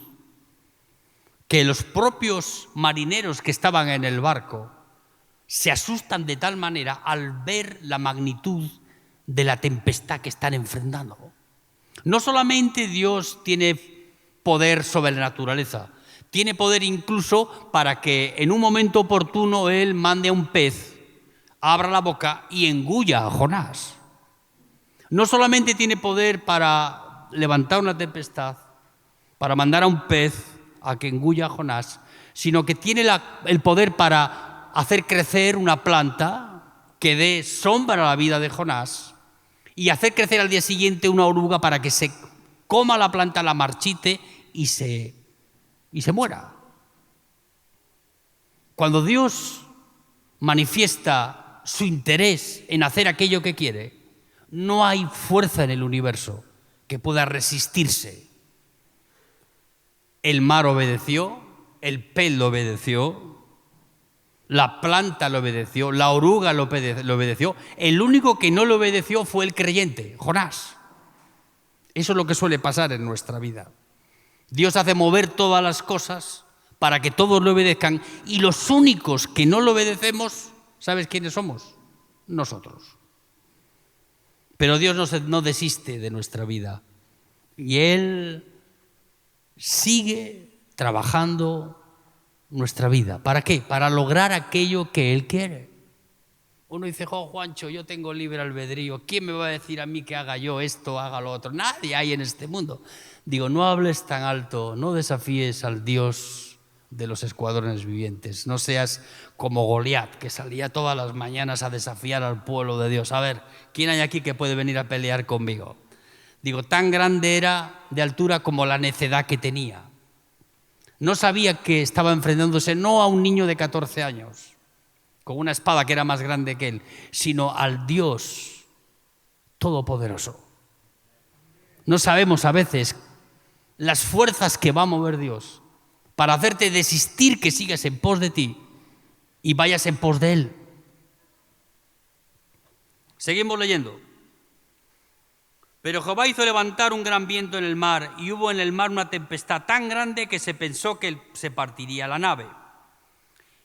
[SPEAKER 1] que los propios marineros que estaban en el barco se asustan de tal manera al ver la magnitud de la tempestad que están enfrentando. No solamente Dios tiene poder sobre la naturaleza, tiene poder incluso para que en un momento oportuno Él mande a un pez, abra la boca y engulla a Jonás. No solamente tiene poder para levantar una tempestad, para mandar a un pez a que engulla a Jonás, sino que tiene el poder para hacer crecer una planta que dé sombra a la vida de Jonás y hacer crecer al día siguiente una oruga para que se coma la planta, la marchite y se muera. Cuando Dios manifiesta su interés en hacer aquello que quiere, no hay fuerza en el universo que pueda resistirse. El mar obedeció, el pez lo obedeció, la planta lo obedeció, la oruga lo obedeció. El único que no lo obedeció fue el creyente, Jonás. Eso es lo que suele pasar en nuestra vida. Dios hace mover todas las cosas para que todos lo obedezcan y los únicos que no lo obedecemos, ¿sabes quiénes somos? Nosotros. Pero Dios no desiste de nuestra vida y Él sigue trabajando nuestra vida. ¿Para qué? Para lograr aquello que Él quiere. Uno dice, Juancho, yo tengo libre albedrío. ¿Quién me va a decir a mí que haga yo esto, haga lo otro? Nadie hay en este mundo. Digo, no hables tan alto, no desafíes al Dios de los escuadrones vivientes. No seas como Goliat, que salía todas las mañanas a desafiar al pueblo de Dios. A ver, ¿quién hay aquí que puede venir a pelear conmigo? Digo, tan grande era de altura como la necedad que tenía. No sabía que estaba enfrentándose no a un niño de 14 años, con una espada que era más grande que él, sino al Dios Todopoderoso. No sabemos a veces las fuerzas que va a mover Dios para hacerte desistir que sigas en pos de ti y vayas en pos de Él. Seguimos leyendo. Pero Jehová hizo levantar un gran viento en el mar y hubo en el mar una tempestad tan grande que se pensó que se partiría la nave.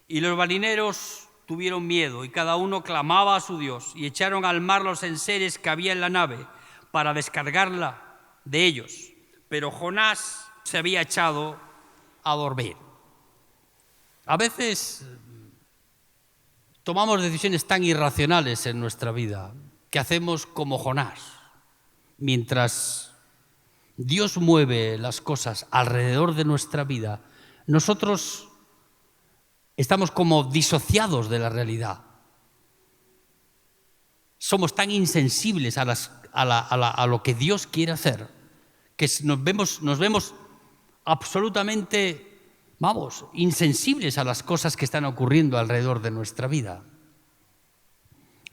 [SPEAKER 1] Y los marineros tuvieron miedo y cada uno clamaba a su Dios y echaron al mar los enseres que había en la nave para descargarla de ellos. Pero Jonás se había echado a dormir. A veces tomamos decisiones tan irracionales en nuestra vida que hacemos como Jonás. Mientras Dios mueve las cosas alrededor de nuestra vida, nosotros estamos como disociados de la realidad. Somos tan insensibles a lo que Dios quiere hacer que nos vemos absolutamente, insensibles a las cosas que están ocurriendo alrededor de nuestra vida.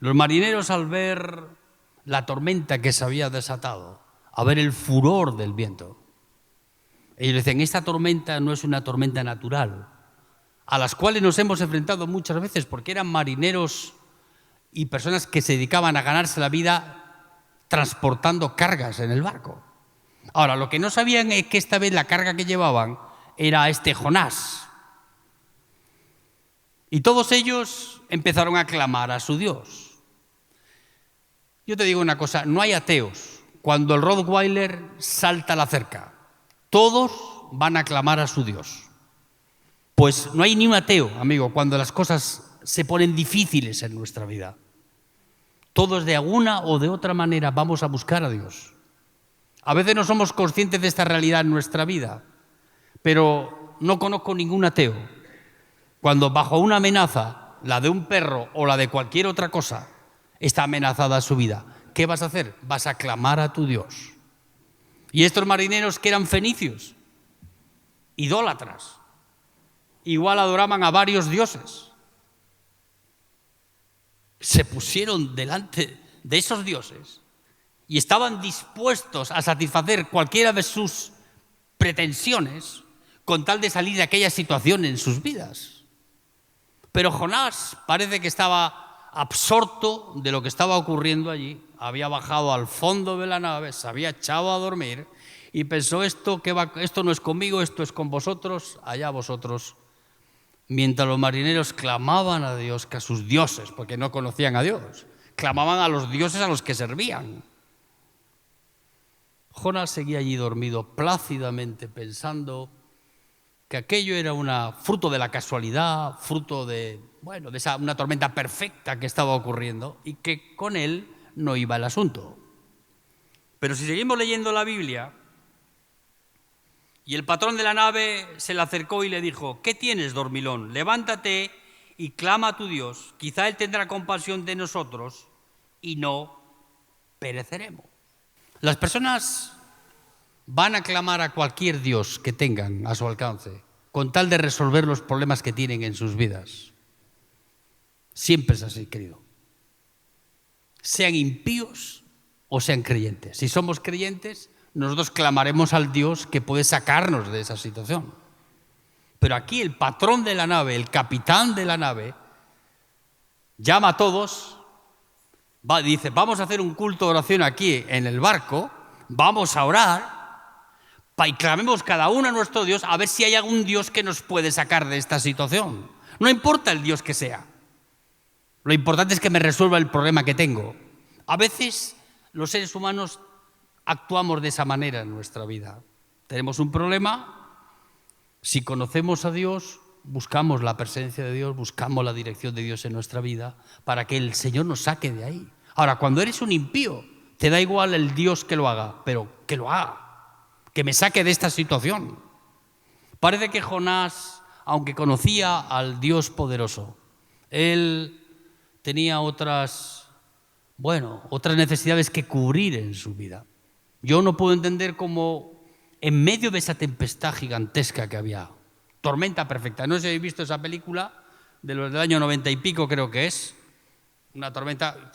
[SPEAKER 1] Los marineros, al ver la tormenta que se había desatado, a ver el furor del viento, ellos decían, esta tormenta no es una tormenta natural, a las cuales nos hemos enfrentado muchas veces porque eran marineros y personas que se dedicaban a ganarse la vida transportando cargas en el barco. Ahora, lo que no sabían es que esta vez la carga que llevaban era este Jonás. Y todos ellos empezaron a clamar a su Dios. Yo te digo una cosa, no hay ateos cuando el Rottweiler salta a la cerca. Todos van a clamar a su Dios. Pues no hay ni un ateo, amigo, cuando las cosas se ponen difíciles en nuestra vida. Todos de alguna o de otra manera vamos a buscar a Dios. A veces no somos conscientes de esta realidad en nuestra vida, pero no conozco ningún ateo cuando bajo una amenaza, la de un perro o la de cualquier otra cosa, está amenazada su vida. ¿Qué vas a hacer? Vas a clamar a tu Dios. Y estos marineros que eran fenicios, idólatras, igual adoraban a varios dioses, se pusieron delante de esos dioses y estaban dispuestos a satisfacer cualquiera de sus pretensiones con tal de salir de aquella situación en sus vidas. Pero Jonás parece que estaba absorto de lo que estaba ocurriendo allí. Había bajado al fondo de la nave, se había echado a dormir y pensó, esto no es conmigo, esto es con vosotros, allá vosotros. Mientras los marineros clamaban a Dios, que a sus dioses, porque no conocían a Dios, clamaban a los dioses a los que servían. Jonás seguía allí dormido plácidamente pensando que aquello era fruto de la casualidad, fruto de una tormenta perfecta que estaba ocurriendo y que con él no iba el asunto. Pero si seguimos leyendo la Biblia, y el patrón de la nave se le acercó y le dijo, ¿qué tienes, dormilón? Levántate y clama a tu Dios, quizá Él tendrá compasión de nosotros y no pereceremos. Las personas van a clamar a cualquier Dios que tengan a su alcance, con tal de resolver los problemas que tienen en sus vidas. Siempre es así, querido. Sean impíos o sean creyentes. Si somos creyentes, nosotros clamaremos al Dios que puede sacarnos de esa situación. Pero aquí el patrón de la nave, el capitán de la nave, llama a todos, dice, vamos a hacer un culto de oración aquí en el barco, vamos a orar y clamemos cada uno a nuestro Dios a ver si hay algún Dios que nos puede sacar de esta situación. No importa el Dios que sea, lo importante es que me resuelva el problema que tengo. A veces los seres humanos actuamos de esa manera en nuestra vida. Tenemos un problema, si conocemos a Dios, buscamos la presencia de Dios, buscamos la dirección de Dios en nuestra vida para que el Señor nos saque de ahí. Ahora, cuando eres un impío, te da igual el Dios que lo haga, pero que lo haga, que me saque de esta situación. Parece que Jonás, aunque conocía al Dios poderoso, él tenía otras necesidades que cubrir en su vida. Yo no puedo entender cómo en medio de esa tempestad gigantesca que había, tormenta perfecta, no sé si habéis visto esa película del año 90 y pico creo que es, una tormenta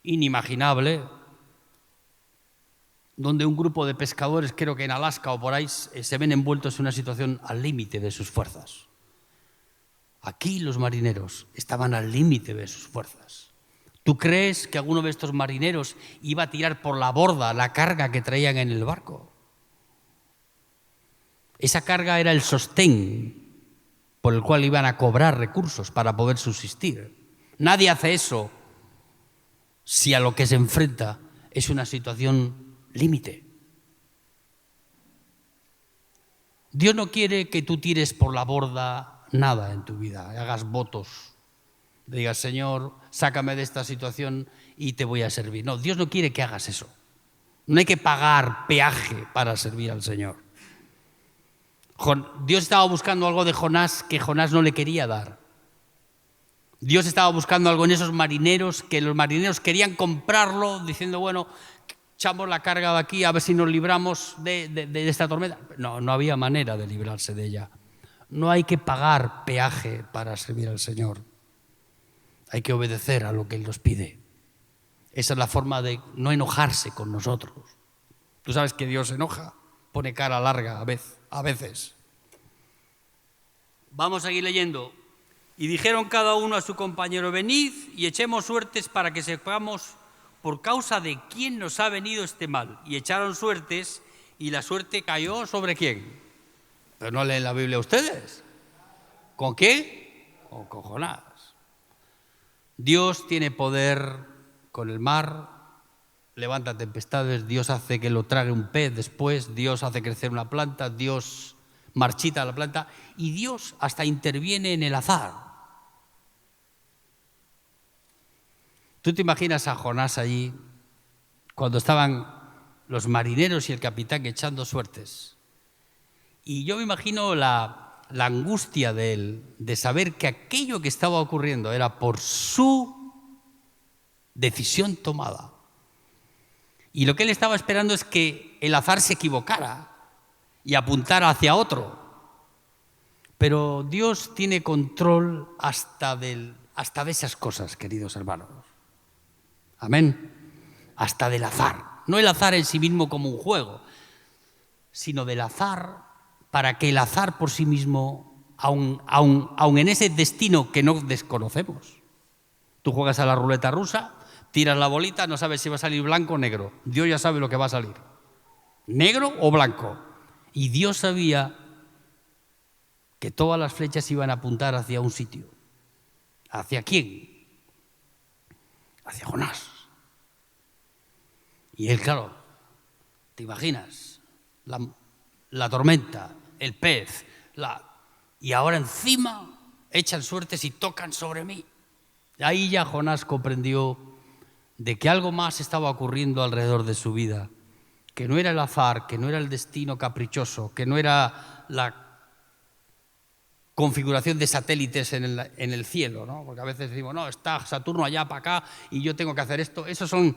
[SPEAKER 1] inimaginable, donde un grupo de pescadores, creo que en Alaska o por ahí, se ven envueltos en una situación al límite de sus fuerzas. Aquí los marineros estaban al límite de sus fuerzas. ¿Tú crees que alguno de estos marineros iba a tirar por la borda la carga que traían en el barco? Esa carga era el sostén por el cual iban a cobrar recursos para poder subsistir. Nadie hace eso si a lo que se enfrenta es una situación límite. Dios no quiere que tú tires por la borda nada en tu vida, hagas votos. Digas, Señor, sácame de esta situación y te voy a servir. No, Dios no quiere que hagas eso. No hay que pagar peaje para servir al Señor. Dios estaba buscando algo de Jonás que Jonás no le quería dar. Dios estaba buscando algo en esos marineros que los marineros querían comprarlo diciendo, bueno, echamos la carga de aquí a ver si nos libramos de esta tormenta. No había manera de librarse de ella. No hay que pagar peaje para servir al Señor. Hay que obedecer a lo que Él nos pide. Esa es la forma de no enojarse con nosotros. Tú sabes que Dios se enoja, pone cara larga a veces. Vamos a seguir leyendo. Y dijeron cada uno a su compañero, venid y echemos suertes para que sepamos por causa de quién nos ha venido este mal. Y echaron suertes y la suerte cayó ¿sobre quién? Pero no leen la Biblia ustedes. ¿Con quién? Con Jonás. Dios tiene poder con el mar, levanta tempestades, Dios hace que lo trague un pez después, Dios hace crecer una planta, Dios marchita la planta y Dios hasta interviene en el azar. Tú te imaginas a Jonás allí, cuando estaban los marineros y el capitán echando suertes. Y yo me imagino la angustia de él, de saber que aquello que estaba ocurriendo era por su decisión tomada. Y lo que él estaba esperando es que el azar se equivocara y apuntara hacia otro. Pero Dios tiene control hasta de esas cosas, queridos hermanos. Amén. Hasta del azar. No el azar en sí mismo como un juego, sino del azar para que el azar por sí mismo, aun en ese destino que no desconocemos. Tú juegas a la ruleta rusa, tiras la bolita, no sabes si va a salir blanco o negro. Dios ya sabe lo que va a salir. Negro o blanco. Y Dios sabía que todas las flechas iban a apuntar hacia un sitio. ¿Hacia quién? Hacia Jonás. Y él, claro, ¿te imaginas? La tormenta, el pez, y ahora encima echan suertes y tocan sobre mí. Ahí ya Jonás comprendió de que algo más estaba ocurriendo alrededor de su vida, que no era el azar, que no era el destino caprichoso, que no era la configuración de satélites en el cielo, ¿no? Porque a veces decimos, no, está Saturno allá para acá y yo tengo que hacer esto. Esos son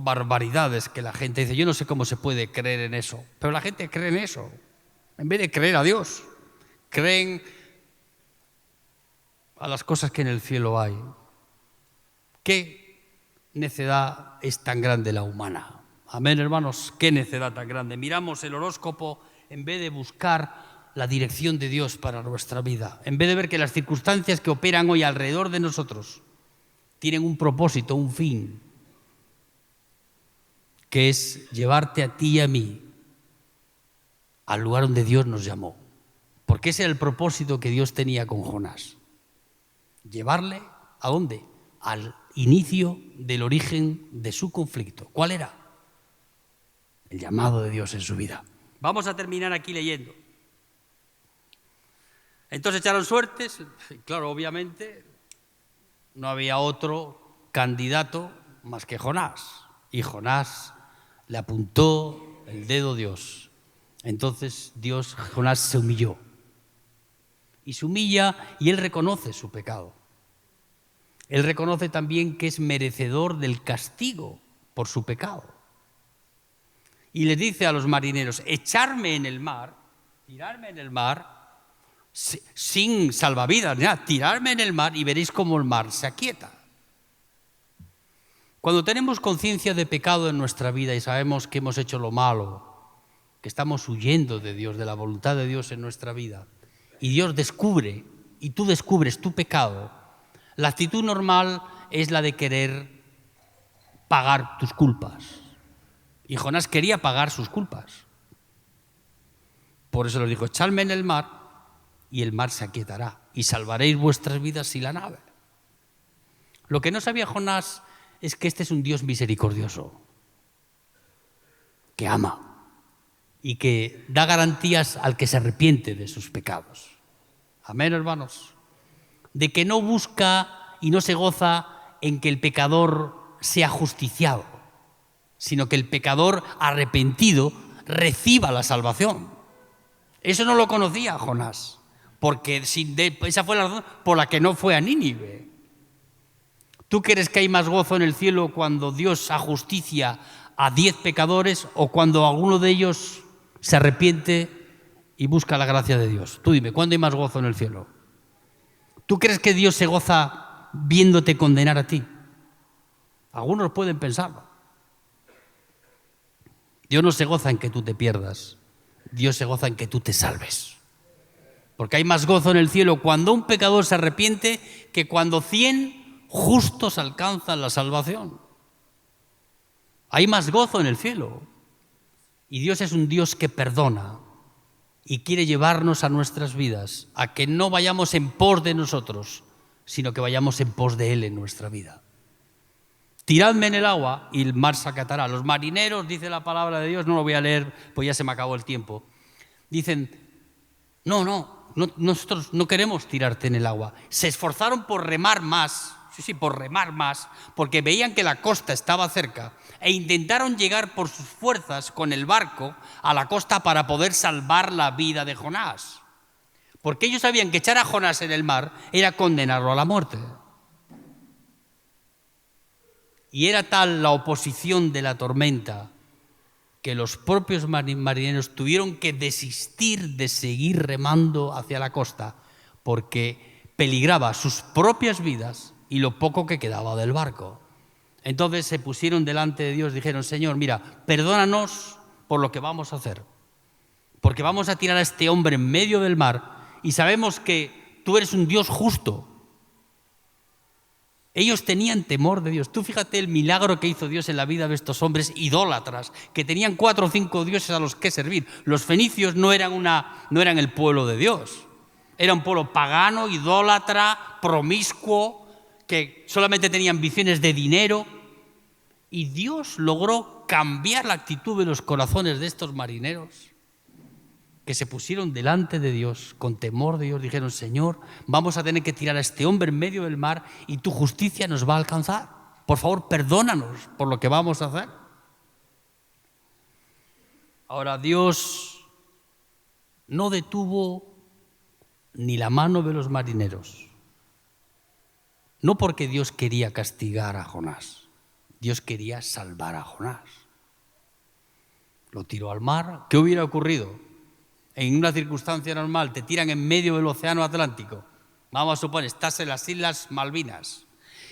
[SPEAKER 1] barbaridades que la gente dice. Yo no sé cómo se puede creer en eso, pero la gente cree en eso. En vez de creer a Dios, creen a las cosas que en el cielo hay. ¿Qué necedad es tan grande la humana? Amén, hermanos, qué necedad tan grande. Miramos el horóscopo en vez de buscar la dirección de Dios para nuestra vida, en vez de ver que las circunstancias que operan hoy alrededor de nosotros tienen un propósito, un fin, que es llevarte a ti y a mí al lugar donde Dios nos llamó. Porque ese era el propósito que Dios tenía con Jonás. Llevarle ¿a dónde? Al inicio del origen de su conflicto. ¿Cuál era? El llamado de Dios en su vida. Vamos a terminar aquí leyendo. Entonces echaron suertes, claro, obviamente no había otro candidato más que Jonás. Y Jonás le apuntó el dedo a Dios. Entonces Jonás se humilló. Y se humilla y él reconoce su pecado. Él reconoce también que es merecedor del castigo por su pecado. Y le dice a los marineros, echarme en el mar, tirarme en el mar, sin salvavidas, tirarme en el mar y veréis cómo el mar se aquieta. Cuando tenemos conciencia de pecado en nuestra vida y sabemos que hemos hecho lo malo, que estamos huyendo de Dios, de la voluntad de Dios en nuestra vida, y Dios descubre, y tú descubres tu pecado, la actitud normal es la de querer pagar tus culpas. Y Jonás quería pagar sus culpas. Por eso les dijo, echadme en el mar y el mar se aquietará y salvaréis vuestras vidas y la nave. Lo que no sabía Jonás es que este es un Dios misericordioso, que ama y que da garantías al que se arrepiente de sus pecados. Amén, hermanos. De que no busca y no se goza en que el pecador sea justiciado, sino que el pecador arrepentido reciba la salvación. Eso no lo conocía Jonás, porque esa fue la razón por la que no fue a Nínive. ¿Tú crees que hay más gozo en el cielo cuando Dios ajusticia a 10 pecadores o cuando alguno de ellos se arrepiente y busca la gracia de Dios? Tú dime, ¿cuándo hay más gozo en el cielo? ¿Tú crees que Dios se goza viéndote condenar a ti? Algunos pueden pensarlo. Dios no se goza en que tú te pierdas. Dios se goza en que tú te salves. Porque hay más gozo en el cielo cuando un pecador se arrepiente que cuando 100 justos alcanzan la salvación. Hay más gozo en el cielo. Y Dios es un Dios que perdona y quiere llevarnos a nuestras vidas a que no vayamos en pos de nosotros, sino que vayamos en pos de Él en nuestra vida. Tiradme en el agua y el mar se acatará. Los marineros, dice la palabra de Dios, no lo voy a leer, pues ya se me acabó el tiempo. Dicen, no, nosotros no queremos tirarte en el agua. Se esforzaron por remar más, sí, por remar más, porque veían que la costa estaba cerca e intentaron llegar por sus fuerzas con el barco a la costa para poder salvar la vida de Jonás. Porque ellos sabían que echar a Jonás en el mar era condenarlo a la muerte. Y era tal la oposición de la tormenta que los propios marineros tuvieron que desistir de seguir remando hacia la costa porque peligraba sus propias vidas y lo poco que quedaba del barco. Entonces se pusieron delante de Dios y dijeron: Señor, mira, perdónanos por lo que vamos a hacer, porque vamos a tirar a este hombre en medio del mar y sabemos que tú eres un Dios justo. Ellos tenían temor de Dios. Tú fíjate el milagro que hizo Dios en la vida de estos hombres idólatras, que tenían 4 o 5 dioses a los que servir. Los fenicios no eran el pueblo de Dios. Era un pueblo pagano, idólatra, promiscuo, que solamente tenía ambiciones de dinero. Y Dios logró cambiar la actitud de los corazones de estos marineros, que se pusieron delante de Dios, con temor de Dios, dijeron: Señor, vamos a tener que tirar a este hombre en medio del mar y tu justicia nos va a alcanzar. Por favor, perdónanos por lo que vamos a hacer. Ahora, Dios no detuvo ni la mano de los marineros. No porque Dios quería castigar a Jonás, Dios quería salvar a Jonás. Lo tiró al mar. ¿Qué hubiera ocurrido? En una circunstancia normal te tiran en medio del océano Atlántico. Vamos a suponer, estás en las Islas Malvinas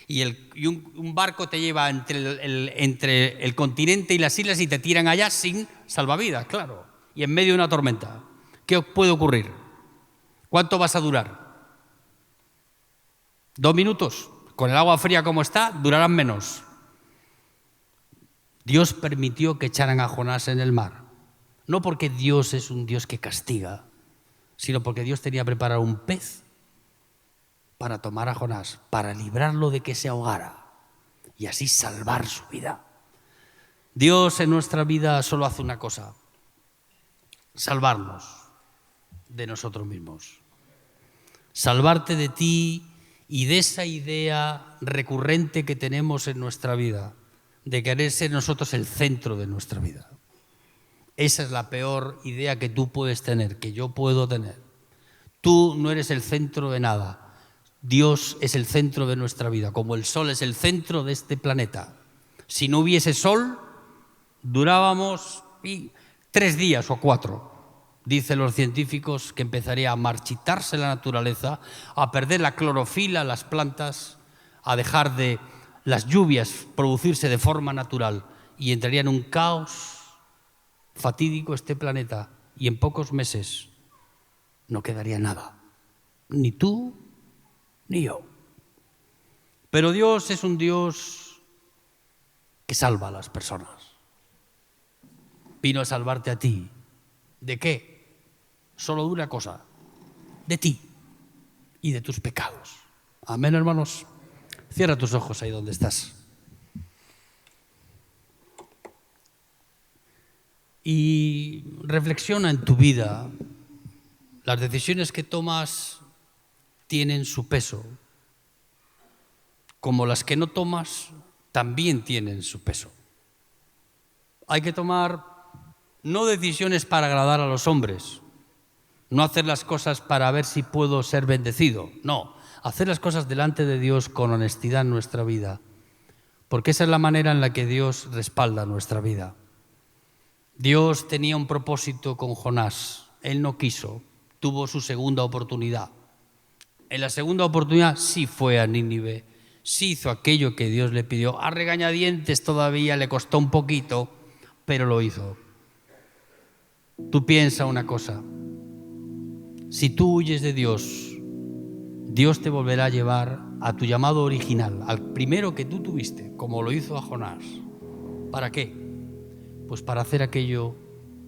[SPEAKER 1] y un barco te lleva entre el continente y las islas y te tiran allá sin salvavidas, claro, y en medio de una tormenta. ¿Qué puede ocurrir? ¿Cuánto vas a durar? 2 minutos. Con el agua fría como está, durarán menos. Dios permitió que echaran a Jonás en el mar. No porque Dios es un Dios que castiga, sino porque Dios tenía preparado un pez para tomar a Jonás, para librarlo de que se ahogara y así salvar su vida. Dios en nuestra vida solo hace una cosa: salvarnos de nosotros mismos. Salvarte de ti y de esa idea recurrente que tenemos en nuestra vida, de querer ser nosotros el centro de nuestra vida. Esa es la peor idea que tú puedes tener, que yo puedo tener. Tú no eres el centro de nada. Dios es el centro de nuestra vida, como el sol es el centro de este planeta. Si no hubiese sol, durábamos 3 días o 4. Dicen los científicos que empezaría a marchitarse la naturaleza, a perder la clorofila, las plantas, a dejar de las lluvias producirse de forma natural y entraría en un caos fatídico este planeta, y en pocos meses no quedaría nada, ni tú ni yo. Pero Dios es un Dios que salva a las personas. Vino a salvarte a ti. ¿De qué? Solo de una cosa: de ti y de tus pecados. Amén, hermanos. Cierra tus ojos ahí donde estás. Y reflexiona en tu vida. Las decisiones que tomas tienen su peso, como las que no tomas también tienen su peso. Hay que tomar no decisiones para agradar a los hombres, no hacer las cosas para ver si puedo ser bendecido, no, hacer las cosas delante de Dios con honestidad en nuestra vida, porque esa es la manera en la que Dios respalda nuestra vida. Dios tenía un propósito con Jonás. Él no quiso, tuvo su segunda oportunidad. En la segunda oportunidad sí fue a Nínive, sí hizo aquello que Dios le pidió. A regañadientes todavía, le costó un poquito, pero lo hizo. Tú piensa una cosa: si tú huyes de Dios, Dios te volverá a llevar a tu llamado original, al primero que tú tuviste, como lo hizo a Jonás. ¿Para qué? Pues para hacer aquello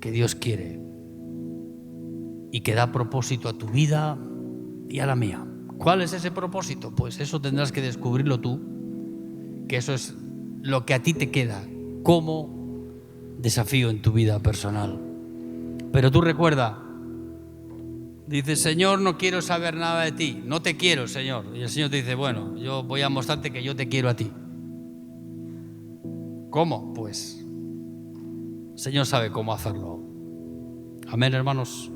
[SPEAKER 1] que Dios quiere y que da propósito a tu vida y a la mía. ¿Cuál es ese propósito? Pues eso tendrás que descubrirlo tú, que eso es lo que a ti te queda como desafío en tu vida personal. Pero tú recuerda Dice, Señor, no quiero saber nada de ti, no te quiero, Señor. Y el Señor te dice, bueno, yo voy a mostrarte que yo te quiero a ti. ¿Cómo? Pues el Señor sabe cómo hacerlo. Amén, hermanos.